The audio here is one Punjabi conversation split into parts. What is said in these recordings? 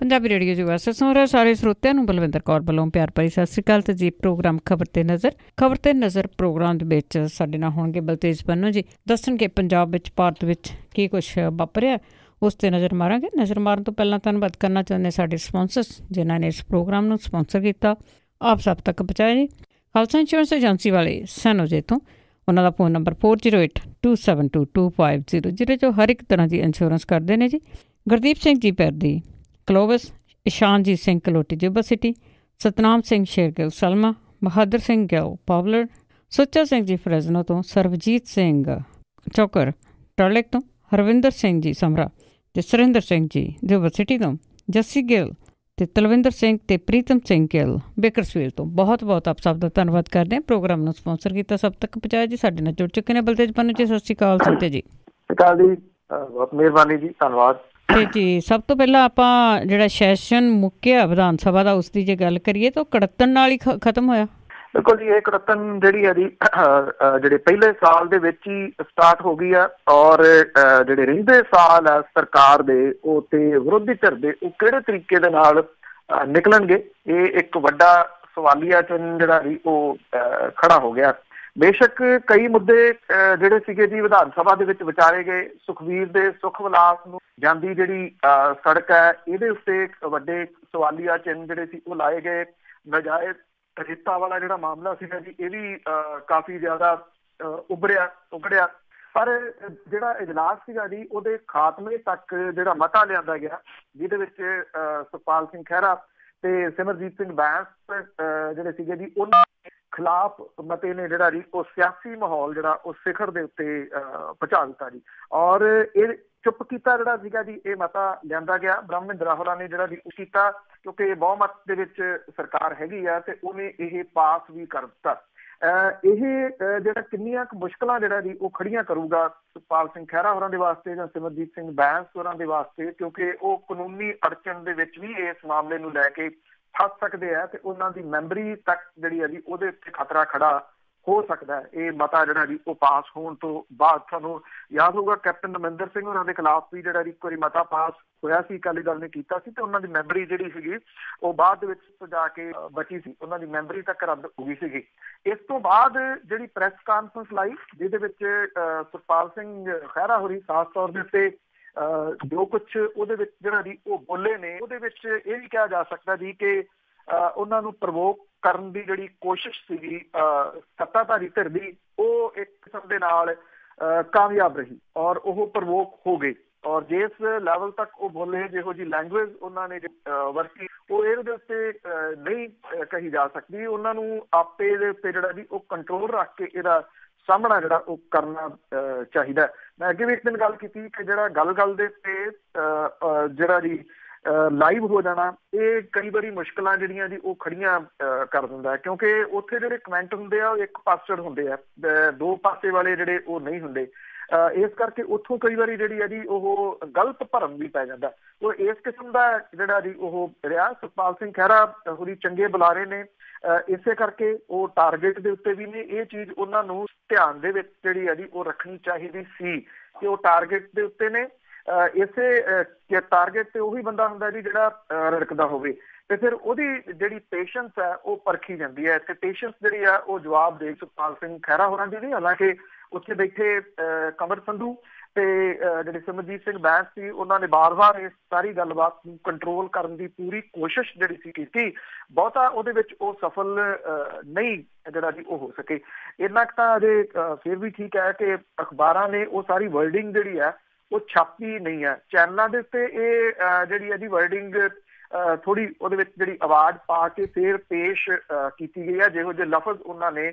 ਪੰਜਾਬੀ ਰੇਡੀਓ ਯੂਐਸਏ ਸੁਣ ਰਹੇ ਸਾਰੇ ਸਰੋਤਿਆਂ ਨੂੰ ਬਲਵਿੰਦਰ ਕੌਰ ਵੱਲੋਂ ਪਿਆਰ ਭਰੀ ਸਤਿ ਸ਼੍ਰੀ ਅਕਾਲ। ਤੇ ਜੀ ਪ੍ਰੋਗਰਾਮ ਖਬਰ ਤੇ ਨਜ਼ਰ ਪ੍ਰੋਗਰਾਮ ਦੇ ਵਿੱਚ ਸਾਡੇ ਨਾਲ ਹੋਣਗੇ ਬਲਤੇਜ ਪੰਨੂ ਜੀ, ਦੱਸਣਗੇ ਪੰਜਾਬ ਵਿੱਚ ਭਾਰਤ ਵਿੱਚ ਕੀ ਕੁਛ ਵਾਪਰਿਆ, ਉਸ 'ਤੇ ਨਜ਼ਰ ਮਾਰਾਂਗੇ। ਨਜ਼ਰ ਮਾਰਨ ਤੋਂ ਪਹਿਲਾਂ ਧੰਨਵਾਦ ਕਰਨਾ ਚਾਹੁੰਦੇ ਸਾਡੇ ਸਪੋਂਸਰਸ ਜਿਨ੍ਹਾਂ ਨੇ ਇਸ ਪ੍ਰੋਗਰਾਮ ਨੂੰ ਸਪੋਂਸਰ ਕੀਤਾ, ਆਪ ਸਭ ਤੱਕ ਪਹੁੰਚਾਇਆ ਜੀ। ਖਾਲਸਾ ਇੰਸ਼ੋਰੈਂਸ ਏਜੰਸੀ ਵਾਲੇ ਸੈਨੋਜੇ ਤੋਂ, ਉਹਨਾਂ ਦਾ ਫ਼ੋਨ ਨੰਬਰ 4082722500 ਜੋ ਹਰ ਇੱਕ ਤਰ੍ਹਾਂ ਦੀ ਇੰਸ਼ੋਰੈਂਸ ਕਰਦੇ ਨੇ ਜੀ। ਗੁਰਦੀਪ ਸਿੰਘ ਜੀ ਪੈਰਦੀ ਕਲੋਵਸ, ਇਸ਼ਾਨਜੀਤ ਸਿੰਘ ਕਲੋਟੀ ਜੁਬਾ ਸਿਟੀ, ਸਤਨਾਮ ਸਿੰਘ ਸ਼ੇਰਗਿੱਲ ਸਲਮਾ, ਬਹਾਦਰ ਸਿੰਘ ਗਿੱਲ ਪਾਵਲਰ, ਸੁੱਚਾ ਸਿੰਘ ਜੀ ਫਰੈਜ਼ਨੋ ਤੋਂ, ਸਰਬਜੀਤ ਸਿੰਘ ਚੌਕਰ ਟਰਲਿਕ ਤੋਂ, ਹਰਵਿੰਦਰ ਸਿੰਘ ਜੀ ਸਮਰਾ ਅਤੇ ਸੁਰਿੰਦਰ ਸਿੰਘ ਜੀ ਜੁਬਾ ਸਿਟੀ ਤੋਂ, ਜੱਸੀ ਗਿੱਲ ਅਤੇ ਤਲਵਿੰਦਰ ਸਿੰਘ ਅਤੇ ਪ੍ਰੀਤਮ ਸਿੰਘ ਗਿੱਲ ਬੇਕਰਸਵੀਲ ਤੋਂ ਬਹੁਤ ਬਹੁਤ ਆਪ ਸਭ ਦਾ ਧੰਨਵਾਦ ਕਰਦੇ ਹਾਂ। ਪ੍ਰੋਗਰਾਮ ਨੂੰ ਸਪੋਂਸਰ ਕੀਤਾ, ਸਭ ਤੱਕ ਪਹੁੰਚਾਇਆ ਜੀ। ਸਾਡੇ ਨਾਲ ਜੁੜ ਚੁੱਕੇ ਨੇ ਬਲਤੇਜ ਪੰਨੂ ਜੀ। ਸਤਿ ਸ਼੍ਰੀ ਅਕਾਲ ਸੰਤੇ ਜੀ। ਸਤਿ ਸ਼੍ਰੀ ਅਕਾਲ ਜੀ, ਬਹੁਤ ਮਿਹਰਬਾਨੀ ਜੀ, ਧੰਨਵਾਦ। ਅਤੇ ਜੀ ਸਭ ਤੋਂ ਪਹਿਲਾਂ ਆਪਾਂ ਜਿਹੜਾ ਸੈਸ਼ਨ ਮੁੱਕਿਆ ਵਿਧਾਨ ਸਭਾ ਦਾ, ਉਸ ਦੀ ਜੇ ਗੱਲ ਕਰੀਏ ਤਾਂ ਕੜੱਤਣ ਨਾਲ ਹੀ ਖਤਮ ਹੋਇਆ। ਬਿਲਕੁਲ ਜੀ, ਇਹ ਕੜੱਤਣ ਜਿਹੜੀ ਹੈ ਜੀ ਜਿਹੜੇ ਪਹਿਲੇ ਸਾਲ ਦੇ ਵਿੱਚ ਹੀ ਸਟਾਰਟ ਹੋ ਗਈ ਆ, ਔਰ ਜਿਹੜੇ ਰਹਿੰਦੇ ਸਾਲ ਆ ਸਰਕਾਰ ਦੇ ਉਹ ਤੇ ਵਿਰੋਧੀ ਧਿਰ ਦੇ ਉਹ ਕਿਹੜੇ ਤਰੀਕੇ ਦੇ ਨਾਲ ਨਿਕਲਣਗੇ, ਇਹ ਇੱਕ ਵੱਡਾ ਸਵਾਲੀਆ ਚਿੰਨ੍ਹ ਜਿਹੜਾ ਜੀ ਉਹ ਖੜਾ ਹੋ ਗਿਆ। ਬੇਸ਼ੱਕ ਕਈ ਮੁੱਦੇ ਜਿਹੜੇ ਸੀਗੇ ਜੀ ਵਿਧਾਨ ਸਭਾ ਦੇ ਵਿੱਚ ਵਿਚਾਰੇ ਗਏ। ਸੁਖਬੀਰ ਦੇ ਸੁਖ ਵਿਲਾਸ ਨੂੰ ਜਾਂਦੀ ਜਿਹੜੀ ਸੜਕ ਹੈ, ਇਹਦੇ ਉੱਤੇ ਵੱਡੇ ਸਵਾਲੀਆ ਚਿੰਨ੍ਹ ਜਿਹੜੇ ਸੀ ਉਹ ਲਾਏ ਗਏ। ਨਜਾਇਜ਼ ਰੇਤਾ ਵਾਲਾ ਜਿਹੜਾ ਮਾਮਲਾ ਸੀਗਾ ਜੀ, ਇਹ ਵੀ ਕਾਫੀ ਜ਼ਿਆਦਾ ਉਗੜਿਆ। ਪਰ ਜਿਹੜਾ ਇਜਲਾਸ ਸੀਗਾ ਜੀ ਉਹਦੇ ਖਾਤਮੇ ਤੱਕ ਜਿਹੜਾ ਮਤਾ ਲਿਆਂਦਾ ਗਿਆ, ਜਿਹਦੇ ਵਿੱਚ ਸੁਖਪਾਲ ਸਿੰਘ ਖਹਿਰਾ ਤੇ ਸਿਮਰਜੀਤ ਸਿੰਘ ਬੈਂਸ ਜਿਹੜੇ ਸੀਗੇ ਜੀ ਉਹਨਾਂ ਖਿਲਾਫ ਮਤੇ ਨੇ ਜਿਹੜਾ ਜੀ ਉਹ ਸਿਆਸੀ ਮਾਹੌਲ ਜਿਹੜਾ ਉਹ ਸਿਖਰ ਦੇ ਉੱਤੇ ਪਹੁੰਚਾ ਦਿੱਤਾ ਜੀ। ਔਰ ਇਹ ਚੁੱਪ ਕੀਤਾ ਜਿਹੜਾ ਸੀਗਾ ਜੀ ਇਹ ਮਤਾ ਲਿਆਂਦਾ ਗਿਆ। ਬ੍ਰਹਮਿੰਦਰ ਹੋਰਾਂ ਨੇ ਜਿਹੜਾ ਜੀ ਉਹ ਕੀਤਾ, ਕਿਉਂਕਿ ਬਹੁਮਤ ਦੇ ਵਿੱਚ ਸਰਕਾਰ ਹੈਗੀ ਆ ਤੇ ਉਹਨੇ ਇਹ ਪਾਸ ਵੀ ਕਰ ਦਿੱਤਾ। ਇਹ ਜਿਹੜਾ ਕਿੰਨੀਆਂ ਕੁ ਮੁਸ਼ਕਿਲਾਂ ਜਿਹੜਾ ਜੀ ਉਹ ਖੜੀਆਂ ਕਰੂਗਾ ਸੁਖਪਾਲ ਸਿੰਘ ਖਹਿਰਾ ਹੋਰਾਂ ਦੇ ਵਾਸਤੇ ਜਾਂ ਸਿਮਰਜੀਤ ਸਿੰਘ ਬੈਂਸ ਹੋਰਾਂ ਦੇ ਵਾਸਤੇ, ਕਿਉਂਕਿ ਉਹ ਕਾਨੂੰਨੀ ਅੜਚਨ ਦੇ ਵਿੱਚ ਵੀ ਇਸ ਮਾਮਲੇ ਨੂੰ ਲੈ ਕੇ ਫਸ ਸਕਦੇ ਆ ਤੇ ਉਹਨਾਂ ਦੀ ਮੈਂਬਰੀ ਤੱਕ ਜਿਹੜੀ ਹੈ ਜੀ ਉਹਦੇ ਉੱਤੇ ਖਤਰਾ ਖੜਾ ਹੋ ਸਕਦਾ ਹੈ। ਇਹ ਮਤਾ ਜਿਹੜਾ ਜੀ ਉਹ ਪਾਸ ਹੋਣ ਤੋਂ ਬਾਅਦ ਤੁਹਾਨੂੰ ਯਾਦ ਹੋਊਗਾ ਕੈਪਟਨ ਅਮਰਿੰਦਰ ਸਿੰਘ ਹੋਰਾਂ ਦੇ ਖਿਲਾਫ ਵੀ ਜਿਹੜਾ ਜੀ ਇੱਕ ਵਾਰੀ ਮਤਾ ਪਾਸ ਹੋਇਆ ਸੀ, ਅਕਾਲੀ ਦਲ ਨੇ ਕੀਤਾ ਸੀ ਤੇ ਉਹਨਾਂ ਦੀ ਮੈਂਬਰੀ ਜਿਹੜੀ ਸੀਗੀ ਉਹ ਬਾਅਦ ਦੇ ਵਿੱਚ ਜਾ ਕੇ ਬਚੀ ਸੀ, ਉਹਨਾਂ ਦੀ ਮੈਂਬਰੀ ਤੱਕ ਰੱਦ ਹੋ ਗਈ ਸੀਗੀ। ਇਸ ਤੋਂ ਬਾਅਦ ਜਿਹੜੀ ਪ੍ਰੈਸ ਕਾਨਫਰੰਸ ਲਾਈ, ਜਿਹਦੇ ਵਿੱਚ ਸੁਖਪਾਲ ਸਿੰਘ ਖਹਿਰਾ ਹੋਰੀ ਖਾਸ ਤੌਰ ਦੇ ਉੱਤੇ ਜੋ ਕੁਛ ਉਹਦੇ ਵਿੱਚ ਜਿਹੜਾ ਜੀ ਉਹ ਬੋਲੇ ਨੇ, ਉਹਦੇ ਵਿੱਚ ਇਹ ਵੀ ਕਿਹਾ ਜਾ ਸਕਦਾ ਜੀ ਕਿ ਉਹਨਾਂ ਨੂੰ ਪ੍ਰਵੋਕ ਕਰਨ ਦੀ ਜਿਹੜੀ ਕੋਸ਼ਿਸ਼ ਸੀਗੀ ਸੱਤਾਧਾਰੀ ਧਿਰ ਦੀ, ਉਹ ਇੱਕ ਕਿਸਮ ਦੇ ਨਾਲ ਕਾਮਯਾਬ ਰਹੀ ਔਰ ਉਹ ਪ੍ਰਵੋਕ ਹੋ ਗਏ। ਔਰ ਜਿਸ ਲੈਵਲ ਤੱਕ ਉਹ ਬੋਲੇ, ਜਿਹੋ ਜਿਹੀ ਲੈਂਗੁਏਜ ਉਹਨਾਂ ਨੇ ਵਰਤੀ, ਉਹ ਇਹਦੇ ਉੱਤੇ ਨਹੀਂ ਕਹੀ ਜਾ ਸਕਦੀ। ਉਹਨਾਂ ਨੂੰ ਆਪੇ ਦੇ ਉੱਤੇ ਜਿਹੜਾ ਜੀ ਉਹ ਕੰਟਰੋਲ ਰੱਖ ਕੇ ਇਹਦਾ ਸਾਹਮਣਾ ਜਿਹੜਾ ਉਹ ਕਰਨਾ ਚਾਹੀਦਾ। ਮੈਂ ਅੱਗੇ ਵੀ ਇੱਕ ਦਿਨ ਗੱਲ ਕੀਤੀ ਕਿ ਜਿਹੜਾ ਗੱਲ ਦੇ ਉੱਤੇ ਜਿਹੜਾ ਜੀ ਲਾਈਵ ਹੋ ਜਾਣਾ, ਇਹ ਕਈ ਵਾਰੀ ਮੁਸ਼ਕਿਲਾਂ ਜਿਹੜੀਆਂ ਜੀ ਉਹ ਖੜੀਆਂ ਕਰ ਦਿੰਦਾ, ਕਿਉਂਕਿ ਉੱਥੇ ਜਿਹੜੇ ਕਮੈਂਟ ਹੁੰਦੇ ਆ ਉਹ ਇੱਕ ਪਾਸੜ ਹੁੰਦੇ ਆ, ਦੋ ਪਾਸੇ ਵਾਲੇ ਜਿਹੜੇ ਉਹ ਨਹੀਂ ਹੁੰਦੇ। ਇਸ ਕਰਕੇ ਉੱਥੋਂ ਕਈ ਵਾਰੀ ਜਿਹੜੀ ਹੈ ਜੀ ਉਹ ਗਲਤ ਭਰਮ ਵੀ ਪੈ ਜਾਂਦਾ। ਉਹ ਇਸ ਕਿਸਮ ਦਾ ਜਿਹੜਾ ਜੀ ਉਹ ਰਿਹਾ। ਸੁਖਪਾਲ ਸਿੰਘ ਖਹਿਰਾ ਹੋਰੀ ਚੰਗੇ ਬੁਲਾਰੇ ਨੇ, ਇਸੇ ਕਰਕੇ ਉਹ ਟਾਰਗੇਟ ਦੇ ਉੱਤੇ ਵੀ ਨੇ। ਇਹ ਚੀਜ਼ ਉਹਨਾਂ ਨੂੰ ਧਿਆਨ ਦੇ ਵਿੱਚ ਜਿਹੜੀ ਹੈ ਜੀ ਉਹ ਰੱਖਣੀ ਚਾਹੀਦੀ ਸੀ ਕਿ ਉਹ ਟਾਰਗੇਟ ਦੇ ਉੱਤੇ ਨੇ। ਇਸੇ ਟਾਰਗੇਟ ਤੇ ਉਹੀ ਬੰਦਾ ਹੁੰਦਾ ਜੀ ਜਿਹੜਾ ਰੜਕਦਾ ਹੋਵੇ, ਤੇ ਫਿਰ ਉਹਦੀ ਜਿਹੜੀ ਪੇਸ਼ੈਂਸ ਹੈ ਉਹ ਪਰਖੀ ਜਾਂਦੀ ਹੈ। ਤੇ ਪੇਸ਼ੈਂਸ ਜਿਹੜੀ ਆ ਉਹ ਜਵਾਬ ਦੇ ਸੁਖਪਾਲ ਸਿੰਘ ਖਹਿਰਾ ਹੋਰਾਂ ਦੀ ਨਹੀਂ, ਹਾਲਾਂਕਿ ਉੱਥੇ ਬੈਠੇ ਕਮਰ ਸੰਧੂ ਤੇ ਜਿਹੜੇ ਸਿਮਰਜੀਤ ਸਿੰਘ ਬੈਂਸ ਸੀ, ਉਹਨਾਂ ਨੇ ਵਾਰ-ਵਾਰ ਇਸ ਸਾਰੀ ਗੱਲਬਾਤ ਨੂੰ ਕੰਟਰੋਲ ਕਰਨ ਦੀ ਪੂਰੀ ਕੋਸ਼ਿਸ਼ ਜਿਹੜੀ ਸੀ ਕੀਤੀ। ਬਹੁਤਾ ਉਹਦੇ ਵਿੱਚ ਉਹ ਸਫਲ ਨਹੀਂ ਜਿਹੜਾ ਜੀ ਉਹ ਹੋ ਸਕੇ। ਇੰਨਾ ਕੁ ਤਾਂ ਅਜੇ ਫਿਰ ਵੀ ਠੀਕ ਹੈ ਕਿ ਅਖਬਾਰਾਂ ਨੇ ਉਹ ਸਾਰੀ ਵਰਡਿੰਗ ਜਿਹੜੀ ਹੈ ਉਹ ਛਾਪੀ ਨਹੀਂ ਹੈ। ਚੈਨਲਾਂ ਦੇ ਉੱਤੇ ਇਹ ਜਿਹੜੀ ਇਹਦੀ ਵਰਡਿੰਗ ਥੋੜ੍ਹੀ ਉਹਦੇ ਵਿੱਚ ਜਿਹੜੀ ਆਵਾਜ਼ ਪਾ ਕੇ ਫਿਰ ਪੇਸ਼ ਕੀਤੀ ਗਈ ਹੈ, ਜਿਹੋ ਜਿਹੇ ਲਫ਼ਜ਼ ਉਹਨਾਂ ਨੇ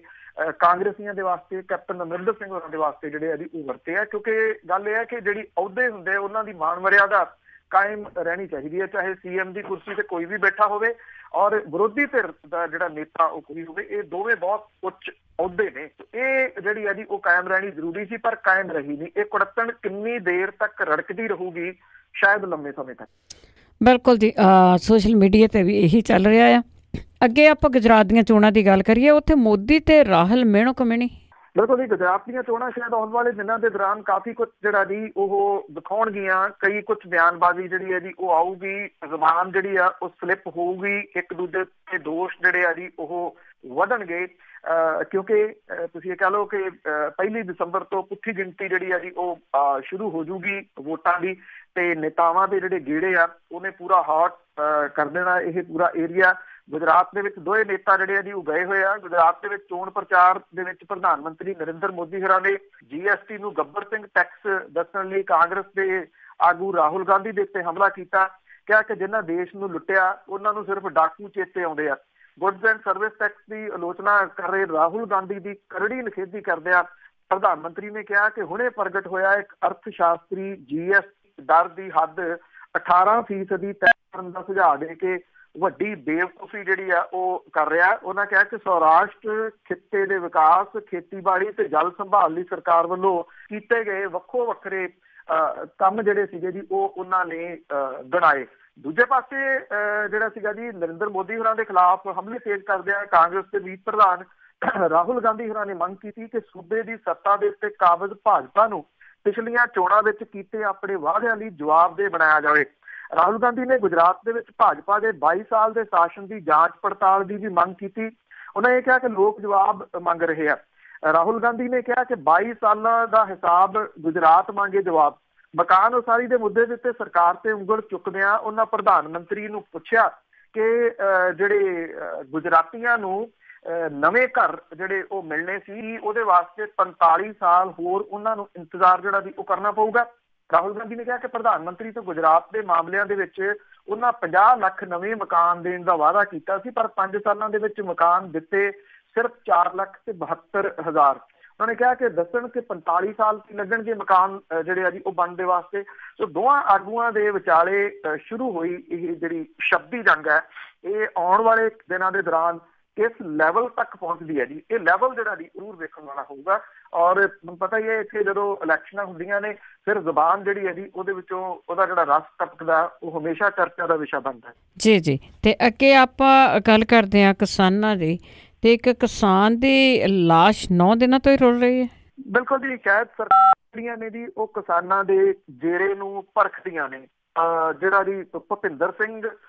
ਕਾਂਗਰਸੀਆਂ ਦੇ ਵਾਸਤੇ, ਕੈਪਟਨ ਅਮਰਿੰਦਰ ਸਿੰਘ ਹੋਰਾਂ ਦੇ ਵਾਸਤੇ ਜਿਹੜੇ ਇਹਦੀ ਉਹ ਵਰਤੇ ਆ। ਕਿਉਂਕਿ ਗੱਲ ਇਹ ਹੈ ਕਿ ਜਿਹੜੀ ਅਹੁਦੇ ਹੁੰਦੇ ਉਹਨਾਂ ਦੀ ਮਾਣ ਮਰਿਆਦਾ ਕਾਇਮ ਰਹਿਣੀ ਚਾਹੀਦੀ ਹੈ, ਚਾਹੇ CM ਦੀ ਕੁਰਸੀ ਤੇ ਕੋਈ ਵੀ ਬੈਠਾ ਹੋਵੇ ਔਰ ਵਿਰੋਧੀ ਧਿਰ ਦਾ ਜਿਹੜਾ ਨੇਤਾ ਉਹ ਕੋਈ ਹੋਵੇ। ਇਹ ਦੋਵੇਂ ਬਹੁਤ ਉੱਚ ਅਹੁਦੇ ਨੇ, ਇਹ ਜਿਹੜੀ ਹੈ ਜੀ ਉਹ ਕਾਇਮ ਰਹਿਣੀ ਜ਼ਰੂਰੀ ਸੀ, ਪਰ ਕਾਇਮ ਰਹੀ ਨਹੀਂ। ਇਹ ਕੁੜੱਤਣ ਕਿੰਨੀ ਦੇਰ ਤੱਕ ਰੜਕਦੀ ਰਹੂਗੀ, ਸ਼ਾਇਦ ਲੰਮੇ ਸਮੇਂ ਤੱਕ। ਬਿਲਕੁਲ ਜੀ, ਸੋਸ਼ਲ ਮੀਡੀਆ ਤੇ ਵੀ ਇਹੀ ਚੱਲ ਰਿਹਾ ਆ। ਅੱਗੇ ਆਪਾਂ ਗੁਜਰਾਤ ਦੀਆਂ ਚੋਣਾਂ ਦੀ ਗੱਲ ਕਰੀਏ, ਉੱਥੇ ਮੋਦੀ ਤੇ ਰਾਹੁਲ ਮਿਹਣੋ ਕਮਿਹਣੀ। ਬਿਲਕੁਲ ਜੀ, ਗੁਜਰਾਤ ਦੀਆਂ ਚੋਣਾਂ ਸ਼ਾਇਦ ਆਉਣ ਵਾਲੇ ਦਿਨਾਂ ਦੇ ਦੌਰਾਨ ਕਾਫੀ ਕੁਝ ਜਿਹੜਾ ਜੀ ਉਹ ਦਿਖਾਉਣਗੀਆਂ। ਕਈ ਕੁਝ ਬਿਆਨਬਾਜ਼ੀ ਜਿਹੜੀ ਹੈ ਜੀ ਉਹ ਆਊਗੀ, ਜ਼ਬਾਨ ਜਿਹੜੀ ਆ ਉਹ ਸਲਿੱਪ ਹੋਊਗੀ, ਇੱਕ ਦੂਜੇ ਤੇ ਦੋਸ਼ ਜਿਹੜੇ ਆ ਜੀ ਉਹ ਵਧਣਗੇ। ਕਿਉਂਕਿ ਤੁਸੀਂ ਇਹ ਕਹਿ ਲਓ ਕਿ 1 ਦਸੰਬਰ ਤੋਂ ਪੁੱਠੀ ਗਿਣਤੀ ਜਿਹੜੀ ਆ ਜੀ ਉਹ ਸ਼ੁਰੂ ਹੋ ਜੂਗੀ ਵੋਟਾਂ ਦੀ, ਤੇ ਨੇਤਾਵਾਂ ਦੇ ਜਿਹੜੇ ਗੇੜੇ ਆ ਉਹਨੇ ਪੂਰਾ ਹੌਟ ਕਰ ਦੇਣਾ ਇਹ ਪੂਰਾ ਏਰੀਆ। ਗੁਜਰਾਤ ਦੇ ਵਿੱਚ ਦੋਵੇਂ ਨੇਤਾ ਜਿਹੜੇ ਆ ਜੀ ਉਹ ਗਏ ਹੋਏ ਆ। ਗੁਜਰਾਤ ਦੇ ਵਿੱਚ ਚੋਣ ਪ੍ਰਚਾਰ ਦੇ ਵਿੱਚ ਪ੍ਰਧਾਨ ਮੰਤਰੀ ਨਰਿੰਦਰ ਮੋਦੀ ਹੋਰਾਂ ਨੇ GST ਨੂੰ ਗੱਬਰ ਸਿੰਘ ਟੈਕਸ ਦੱਸਣ ਲਈ ਕਾਂਗਰਸ ਦੇ ਆਗੂ ਰਾਹੁਲ ਗਾਂਧੀ ਦੇ ਉੱਤੇ ਹਮਲਾ ਕੀਤਾ। ਕਿਹਾ ਕਿ ਜਿਨ੍ਹਾਂ ਦੇਸ਼ ਨੂੰ ਲੁੱਟਿਆ ਉਹਨਾਂ ਨੂੰ ਸਿਰਫ ਡਾਕੂ ਚੇਤੇ ਆਉਂਦੇ ਆ। ਗੁੱਡਸ ਐਂਡ ਸਰਵਿਸ ਟੈਕਸ ਦੀ ਆਲੋਚਨਾ ਕਰ ਰਹੇ ਰਾਹੁਲ ਗਾਂਧੀ ਦੀ ਕਰੜੀ ਨਿਖੇਧੀ ਕਰਦਿਆਂ ਪ੍ਰਧਾਨ ਮੰਤਰੀ ਨੇ ਕਿਹਾ ਕਿ ਹੁਣੇ ਪ੍ਰਗਟ ਹੋਇਆ ਇੱਕ ਅਰਥ ਸ਼ਾਸਤਰੀ GST ਦਰ ਦੀ ਹੱਦ 18% ਤੈਅ ਕਰਨ ਦਾ ਸੁਝਾਅ ਦੇ ਕੇ ਵੱਡੀ ਬੇਵਕੂਫੀ ਜਿਹੜੀ ਆ ਉਹ ਕਰ ਰਿਹਾ। ਉਹਨਾਂ ਕਿਹਾ ਕਿ ਸੌਰਾਸ਼ਟਰ ਖਿੱਤੇ ਦੇ ਵਿਕਾਸ, ਖੇਤੀਬਾੜੀ ਤੇ ਜਲ ਸੰਭਾਲ ਲਈ ਸਰਕਾਰ ਵੱਲੋਂ ਕੀਤੇ ਗਏ ਵੱਖੋ ਵੱਖਰੇ ਕੰਮ ਜਿਹੜੇ ਸੀਗੇ ਜੀ ਉਹ ਉਹਨਾਂ ਨੇ ਗਣਾਏ। ਦੂਜੇ ਪਾਸੇ ਜਿਹੜਾ ਸੀਗਾ ਜੀ ਨਰਿੰਦਰ ਮੋਦੀ ਹੋਰਾਂ ਦੇ ਖਿਲਾਫ ਹਮਲੇ ਤੇਜ਼ ਕਰਦਿਆਂ ਕਾਂਗਰਸ ਦੇ ਮੀਤ ਪ੍ਰਧਾਨ ਰਾਹੁਲ ਗਾਂਧੀ ਹੋਰਾਂ ਨੇ ਮੰਗ ਕੀਤੀ ਕਿ ਸੂਬੇ ਦੀ ਸੱਤਾ ਦੇ ਉੱਤੇ ਕਾਬਜ਼ ਭਾਜਪਾ ਨੂੰ ਪਿਛਲੀਆਂ ਚੋਣਾਂ ਵਿੱਚ ਕੀਤੇ ਆਪਣੇ ਵਾਅਦਿਆਂ ਲਈ ਜਵਾਬਦੇਹ ਬਣਾਇਆ ਜਾਵੇ। ਰਾਹੁਲ ਗਾਂਧੀ ਨੇ ਗੁਜਰਾਤ ਦੇ ਵਿੱਚ ਭਾਜਪਾ ਦੇ 22 ਸਾਲ ਦੇ ਸ਼ਾਸਨ ਦੀ ਜਾਂਚ ਪੜਤਾਲ ਦੀ ਵੀ ਮੰਗ ਕੀਤੀ। ਉਹਨਾਂ ਇਹ ਕਿਹਾ ਕਿ ਲੋਕ ਜਵਾਬ ਮੰਗ ਰਹੇ ਆ। ਰਾਹੁਲ ਗਾਂਧੀ ਨੇ ਕਿਹਾ ਕਿ 22 ਸਾਲਾਂ ਦਾ ਹਿਸਾਬ ਗੁਜਰਾਤ ਮੰਗੇ ਜਵਾਬ। ਮਕਾਨ ਉਸਾਰੀ ਦੇ ਮੁੱਦੇ ਦੇ ਉੱਤੇ ਸਰਕਾਰ ਤੇ ਉਂਗਲ ਚੁੱਕਦਿਆਂ ਉਹਨਾਂ ਪ੍ਰਧਾਨ ਮੰਤਰੀ ਨੂੰ ਪੁੱਛਿਆ ਕਿ ਜਿਹੜੇ ਗੁਜਰਾਤੀਆਂ ਨੂੰ ਨਵੇਂ ਘਰ ਜਿਹੜੇ ਉਹ ਮਿਲਣੇ ਸੀ ਉਹਦੇ ਵਾਸਤੇ 45 ਸਾਲ ਹੋਰ ਉਹਨਾਂ ਨੂੰ ਇੰਤਜ਼ਾਰ ਜਿਹੜਾ ਵੀ ਉਹ ਕਰਨਾ ਪਊਗਾ। ਰਾਹੁਲ ਗਾਂਧੀ ਨੇ ਕਿਹਾ ਕਿ ਪ੍ਰਧਾਨ ਮੰਤਰੀ ਤੋਂ ਗੁਜਰਾਤ ਦੇ ਮਾਮਲਿਆਂ ਦੇ ਵਿੱਚ ਉਹਨਾਂ 50 ਲੱਖ ਨਵੇਂ ਮਕਾਨ ਦੇਣ ਦਾ ਵਾਅਦਾ ਕੀਤਾ ਸੀ, ਪਰ 5 ਸਾਲਾਂ ਦੇ ਵਿੱਚ ਮਕਾਨ ਦਿੱਤੇ ਸਿਰਫ 4,72,000। ਉਹਨਾਂ ਨੇ ਕਿਹਾ ਕਿ ਦੱਸਣ ਕਿ 45 ਸਾਲ ਲੱਗਣਗੇ ਮਕਾਨ ਜਿਹੜੇ ਆ ਜੀ ਉਹ ਬਣਨ ਦੇ ਵਾਸਤੇ। ਸੋ ਦੋਵਾਂ ਆਗੂਆਂ ਦੇ ਵਿਚਾਲੇ ਸ਼ੁਰੂ ਹੋਈ ਇਹ ਜਿਹੜੀ ਸ਼ਬਦੀ ਜੰਗ ਹੈ ਇਹ ਆਉਣ ਵਾਲੇ ਦਿਨਾਂ ਦੇ ਦੌਰਾਨ ਕਿਸ ਲੈਵਲ ਤੱਕ ਪਹੁੰਚਦੀ ਹੈ ਜੀ, ਇਹ ਲੈਵਲ ਜਿਹੜਾ ਜੀ ਜ਼ਰੂਰ ਵੇਖਣ ਵਾਲਾ ਹੋਊਗਾ। ਔਰ ਤੁਹਾਨੂੰ ਪਤਾ ਹੀ ਹੈ ਇੱਥੇ ਜਦੋਂ ਇਲੈਕਸ਼ਨਾਂ ਹੁੰਦੀਆਂ ਨੇ ਫਿਰ ਜ਼ੁਬਾਨ ਜਿਹੜੀ ਹੈ ਜੀ ਉਹਦੇ ਵਿੱਚੋਂ ਉਹਦਾ ਜਿਹੜਾ ਰਸ ਟਪਕਦਾ ਉਹ ਹਮੇਸ਼ਾ ਚਰਚਾ ਦਾ ਵਿਸ਼ਾ ਬਣਦਾ ਹੈ। ਜੀ ਜੀ ਤੇ ਅੱਗੇ ਆਪਾਂ ਗੱਲ ਕਰਦੇ ਹਾਂ ਕਿਸਾਨਾਂ ਦੀ, ਤੇ ਇੱਕ ਕਿਸਾਨ ਦੀ ਲਾਸ਼ 9 ਦਿਨਾਂ ਤੋਂ ਹੀ ਰੁਲ ਰਹੀ ਹੈ। ਬਿਲਕੁਲ ਜੀ, ਸ਼ਾਇਦ ਸਰਕਾਰੀਆਂ ਨੇ ਜੀ ਉਹ ਕਿਸਾਨਾਂ ਦੇ ਜੇਰੇ ਨੂੰ ਪਰਖਦੀਆਂ ਨੇ। ਜਿਹੜਾ ਜੀ ਭੁਪਿੰਦਰ ਸਿੰਘ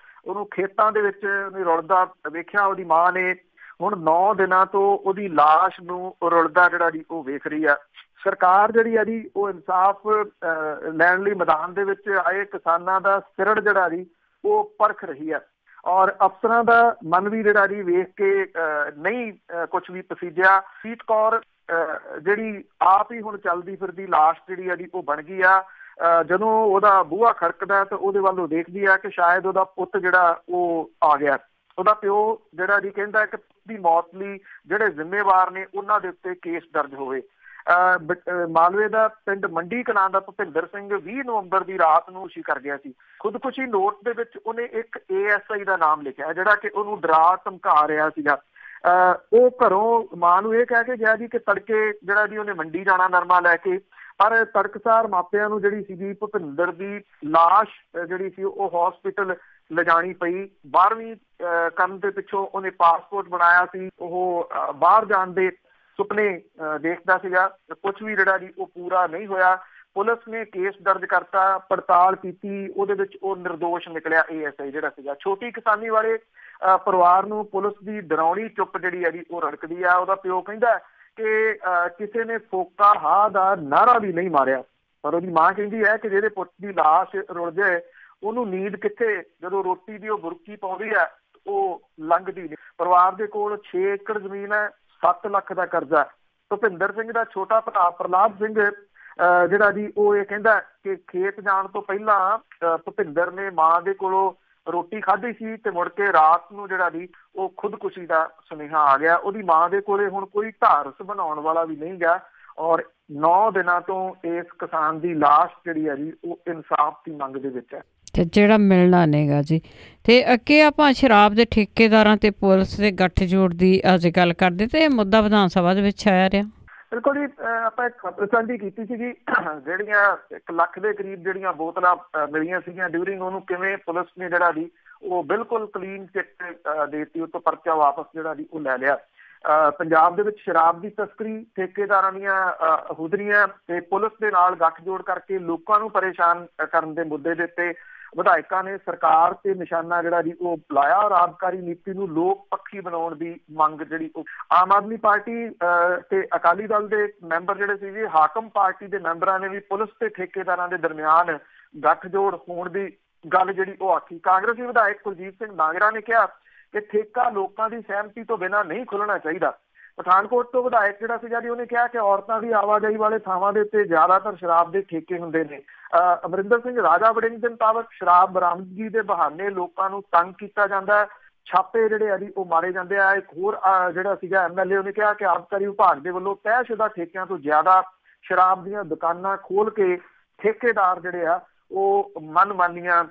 ਉਹਨੂੰ ਖੇਤਾਂ ਦੇ ਵਿੱਚ ਰੁਲਦਾ ਵੇਖਿਆ, ਉਹਦੀ ਮਾਂ ਨੇ ਹੁਣ 9 ਦਿਨਾਂ ਤੋਂ ਉਹਦੀ ਲਾਸ਼ ਨੂੰ ਰੁਲਦਾ ਜਿਹੜਾ ਜੀ ਉਹ ਵੇਖ ਰਹੀ ਆ। ਸਰਕਾਰ ਜਿਹੜੀ ਆ ਜੀ ਉਹ ਇਨਸਾਫ ਲੈਣ ਲਈ ਮੈਦਾਨ ਦੇ ਵਿੱਚ ਆਏ ਕਿਸਾਨਾਂ ਦਾ ਸਿਰੜ ਜਿਹੜਾ ਜੀ ਉਹ ਪਰਖ ਰਹੀ ਆ। ਔਰ ਅਫਸਰਾਂ ਦਾ ਮਨ ਵੀ ਜਿਹੜਾ ਜੀ ਵੇਖ ਕੇ ਨਹੀਂ ਕੁਛ ਵੀ ਪਸੀਜਿਆ। ਸੀਤ ਕੌਰ ਜਿਹੜੀ ਆਪ ਹੀ ਹੁਣ ਚੱਲਦੀ ਫਿਰਦੀ ਲਾਸ਼ ਜਿਹੜੀ ਆ ਜੀ ਉਹ ਬਣ ਗਈ ਆ। ਜਦੋਂ ਉਹਦਾ ਬੂਹਾ ਖੜਕਦਾ ਤਾਂ ਉਹਦੇ ਵੱਲ ਉਹ ਦੇਖਦੀ ਆ ਕਿ ਸ਼ਾਇਦ ਉਹਦਾ ਪੁੱਤ ਜਿਹੜਾ ਉਹ ਆ ਗਿਆ। ਉਹਦਾ ਪਿਓ ਜਿਹੜਾ ਜੀ ਕਹਿੰਦਾ ਕਿ ਦੀ ਮੌਤ ਲਈ ਜਿਹੜੇ ਜ਼ਿੰਮੇਵਾਰ ਨੇ ਉਹਨਾਂ ਦੇ ਉੱਤੇ ਕੇਸ ਦਰਜ ਹੋਵੇ। ਮਾਲਵੇ ਦਾ ਪਿੰਡ ਮੰਡੀ ਕਲਾਂ ਦਾ ਭੁਪਿੰਦਰ ਸਿੰਘ 20 ਨਵੰਬਰ ਦੀ ਰਾਤ ਨੂੰ ਖੁਦਕੁਸ਼ੀ ਕਰ ਗਿਆ ਸੀ। ਖੁਦਕੁਸ਼ੀ ਨੋਟ ਦੇ ਵਿੱਚ ਉਹਨੇ ਇੱਕ ASI ਦਾ ਨਾਮ ਲਿਖਿਆ ਜਿਹੜਾ ਕਿ ਉਹਨੂੰ ਡਰਾ ਧਮਕਾ ਰਿਹਾ ਸੀਗਾ। ਉਹ ਘਰੋਂ ਮਾਂ ਨੂੰ ਇਹ ਕਹਿ ਕੇ ਗਿਆ ਜੀ ਕਿ ਤੜਕੇ ਜਿਹੜਾ ਜੀ ਉਹਨੇ ਮੰਡੀ ਜਾਣਾ ਨਰਮਾ ਲੈ ਕੇ, ਪਰ ਤੜਕਸਾਰ ਮਾਪਿਆਂ ਨੂੰ ਜਿਹੜੀ ਸੀਗੀ ਭੁਪਿੰਦਰ ਦੀ ਲਾਸ਼ ਜਿਹੜੀ ਸੀ ਉਹ ਹਸਪੀਟਲ ਲਿਜਾਣੀ ਪਈ। 12ਵੀਂ ਕਰਨ ਦੇ ਪਿੱਛੋਂ ਉਹਨੇ ਪਾਸਪੋਰਟ ਬਣਾਇਆ ਸੀ, ਉਹ ਬਾਹਰ ਜਾਣ ਦੇ ਸੁਪਨੇ ਦੇਖਦਾ ਸੀਗਾ। ਕੁਛ ਵੀ ਜਿਹੜਾ ਜੀ ਉਹ ਪੂਰਾ ਨਹੀਂ ਹੋਇਆ। ਪੁਲਿਸ ਨੇ ਕੇਸ ਦਰਜ ਕਰਤਾ, ਪੜਤਾਲ ਕੀਤੀ, ਉਹਦੇ ਵਿੱਚ ਉਹ ਨਿਰਦੋਸ਼ ਨਿਕਲਿਆ ASI ਜਿਹੜਾ ਸੀਗਾ। ਛੋਟੀ ਕਿਸਾਨੀ ਵਾਲੇ ਪਰਿਵਾਰ ਨੂੰ ਪੁਲਿਸ ਦੀ ਡਰਾਉਣੀ ਚੁੱਪ ਜਿਹੜੀ ਹੈ ਜੀ ਉਹ ਰੜਕਦੀ ਆ। ਉਹਦਾ ਪਿਓ ਕਹਿੰਦਾ ਕਿ ਕਿਸੇ ਨੇ ਫੋਕਾ ਹਾ ਦਾ ਨਾਅਰਾ ਵੀ ਨਹੀਂ ਮਾਰਿਆ, ਪਰ ਉਹਦੀ ਮਾਂ ਕਹਿੰਦੀ ਹੈ ਕਿ ਜਿਹਦੇ ਪੁੱਤ ਦੀ ਲਾਸ਼ ਰੁਲ ਜਾਏ ਉਹਨੂੰ ਨੀਂਦ ਕਿੱਥੇ, ਜਦੋਂ ਰੋਟੀ ਦੀ ਉਹ ਬੁਰਕੀ ਪਾਉਂਦੀ ਹੈ ਉਹ ਲੰਘਦੀ ਨਹੀਂ। ਪਰਿਵਾਰ ਦੇ ਕੋਲ 6 ਏਕੜ ਜ਼ਮੀਨ ਹੈ, 7 ਲੱਖ ਦਾ ਕਰਜ਼ਾ। ਭੁਪਿੰਦਰ ਸਿੰਘ ਦਾ ਛੋਟਾ ਭਰਾ ਪ੍ਰਲਾਦ ਸਿੰਘ ਜਿਹੜਾ ਜੀ ਉਹ ਇਹ ਕਹਿੰਦਾ ਕਿ ਖੇਤ ਜਾਣ ਤੋਂ ਪਹਿਲਾਂ ਭੁਪਿੰਦਰ ਨੇ ਮਾਂ ਦੇ ਕੋਲੋਂ ਰੋਟੀ ਖਾਧੀ ਸੀ ਤੇ ਮੁੜ ਕੇ ਰਾਤ ਨੂੰ ਜਿਹੜਾ ਜੀ ਉਹ ਖੁਦਕੁਸ਼ੀ ਦਾ ਸੁਨੇਹਾ ਆ ਗਿਆ। ਉਹਦੀ ਮਾਂ ਦੇ ਕੋਲੇ ਹੁਣ ਕੋਈ ਢਾਰਸ ਬਣਾਉਣ ਵਾਲਾ ਵੀ ਨਹੀਂ ਗਿਆ ਔਰ 9 ਦਿਨਾਂ ਤੋਂ ਇਸ ਕਿਸਾਨ ਦੀ ਲਾਸ਼ ਜਿਹੜੀ ਹੈ ਜੀ ਉਹ ਇਨਸਾਫ ਦੀ ਮੰਗ ਦੇ ਵਿੱਚ ਹੈ ਤੇ ਜਿਹੜਾ ਮਿਲਣਾ ਨਹੀਂਗਾ ਜੀ। ਤੇ ਅੱਗੇ ਆਪਾਂ ਸ਼ਰਾਬ ਦੇ ਠੇਕੇਦਾਰਾਂ ਤੇ ਪੁਲਿਸ ਦੇ ਗੱਠਜੋੜ ਦੀ ਅੱਜ ਗੱਲ ਕਰਦੇ ਤੇ ਇਹ ਮੁੱਦਾ ਵਿਧਾਨ ਸਭਾ ਦੇ ਵਿੱਚ ਆਇਆ ਰਿਹਾ। ਬਿਲਕੁਲ ਜੀ, ਆਪਾਂ ਇੱਕ ਖਬਰ ਸਾਂਝੀ ਕੀਤੀ ਸੀਗੀ ਜਿਹੜੀਆਂ 1 ਲੱਖ ਦੇ ਕਰੀਬ ਜਿਹੜੀਆਂ ਬੋਤਲਾਂ ਮਿਲੀਆਂ ਸੀਗੀਆਂ ਡਿਊਰਿੰਗ, ਉਹਨੂੰ ਕਿਵੇਂ ਪੁਲਿਸ ਨੇ ਜਿਹੜਾ ਜੀ ਉਹ ਬਿਲਕੁਲ ਕਲੀਨ ਚਿੱਟ ਦੇਤੀ, ਉਹ ਤੋਂ ਪਰਚਾ ਵਾਪਸ ਜਿਹੜਾ ਜੀ ਉਹ ਲੈ ਲਿਆ। ਪੰਜਾਬ ਦੇ ਵਿੱਚ ਸ਼ਰਾਬ ਦੀ ਤਸਕਰੀ, ਠੇਕੇਦਾਰਾਂ ਦੀਆਂ ਹੁਦਰੀਆਂ ਤੇ ਪੁਲਿਸ ਦੇ ਨਾਲ ਗੱਠਜੋੜ ਕਰਕੇ ਲੋਕਾਂ ਨੂੰ ਪਰੇਸ਼ਾਨ ਕਰਨ ਦੇ ਮੁੱਦੇ ਦੇ ਉੱਤੇ ਵਿਧਾਇਕਾਂ ਨੇ ਸਰਕਾਰ ਤੇ ਨਿਸ਼ਾਨਾ ਜਿਹੜਾ ਜੀ ਉਹ ਲਾਇਆ ਔਰ ਆਬਕਾਰੀ ਨੀਤੀ ਨੂੰ ਲੋਕ ਪੱਖੀ ਬਣਾਉਣ ਦੀ ਮੰਗ ਜਿਹੜੀ ਉਹ ਆਮ ਆਦਮੀ ਪਾਰਟੀ ਤੇ ਅਕਾਲੀ ਦਲ ਦੇ ਮੈਂਬਰ ਜਿਹੜੇ ਸੀ ਜੀ, ਹਾਕਮ ਪਾਰਟੀ ਦੇ ਮੈਂਬਰਾਂ ਨੇ ਵੀ ਪੁਲਿਸ ਤੇ ਠੇਕੇਦਾਰਾਂ ਦੇ ਦਰਮਿਆਨ ਗੱਠਜੋੜ ਹੋਣ ਦੀ ਗੱਲ ਜਿਹੜੀ ਉਹ ਆਖੀ। ਕਾਂਗਰਸੀ ਵਿਧਾਇਕ ਕੁਲਜੀਤ ਸਿੰਘ ਨਾਗਰਾ ਨੇ ਕਿਹਾ ਕਿ ਠੇਕਾ ਲੋਕਾਂ ਦੀ ਸਹਿਮਤੀ ਤੋਂ ਬਿਨਾਂ ਨਹੀਂ ਖੁੱਲਣਾ ਚਾਹੀਦਾ। ਪਠਾਨਕੋਟ ਤੋਂ ਵਿਧਾਇਕ ਜਿਹੜਾ ਸੀਗਾ ਜੀ ਉਹਨੇ ਕਿਹਾ ਕਿ ਔਰਤਾਂ ਦੀ ਆਵਾਜਾਈ ਵਾਲੇ ਥਾਵਾਂ ਦੇ ਉੱਤੇ ਜ਼ਿਆਦਾਤਰ ਸ਼ਰਾਬ ਦੇ ਠੇਕੇ ਹੁੰਦੇ ਨੇ। ਅਮਰਿੰਦਰ ਸਿੰਘ ਰਾਜਾ ਵੜਿੰਗ ਦੇ ਮੁਤਾਬਕ ਸ਼ਰਾਬ ਬਰਾਮਦਗੀ ਦੇ ਬਹਾਨੇ ਲੋਕਾਂ ਨੂੰ ਤੰਗ ਕੀਤਾ ਜਾਂਦਾ ਹੈ, ਛਾਪੇ ਜਿਹੜੇ ਆ ਜੀ ਉਹ ਮਾਰੇ ਜਾਂਦੇ ਆ। ਇੱਕ ਹੋਰ ਜਿਹੜਾ ਸੀਗਾ MLA ਉਹਨੇ ਕਿਹਾ ਕਿ ਆਬਕਾਰੀ ਵਿਭਾਗ ਦੇ ਵੱਲੋਂ ਤੈਅਸ਼ੁਦਾ ਠੇਕਿਆਂ ਤੋਂ ਜ਼ਿਆਦਾ ਸ਼ਰਾਬ ਦੀਆਂ ਦੁਕਾਨਾਂ ਖੋਲ ਕੇ ਠੇਕੇਦਾਰ ਜਿਹੜੇ ਆ ਉਹ ਮਨਮਾਨੀਆਂ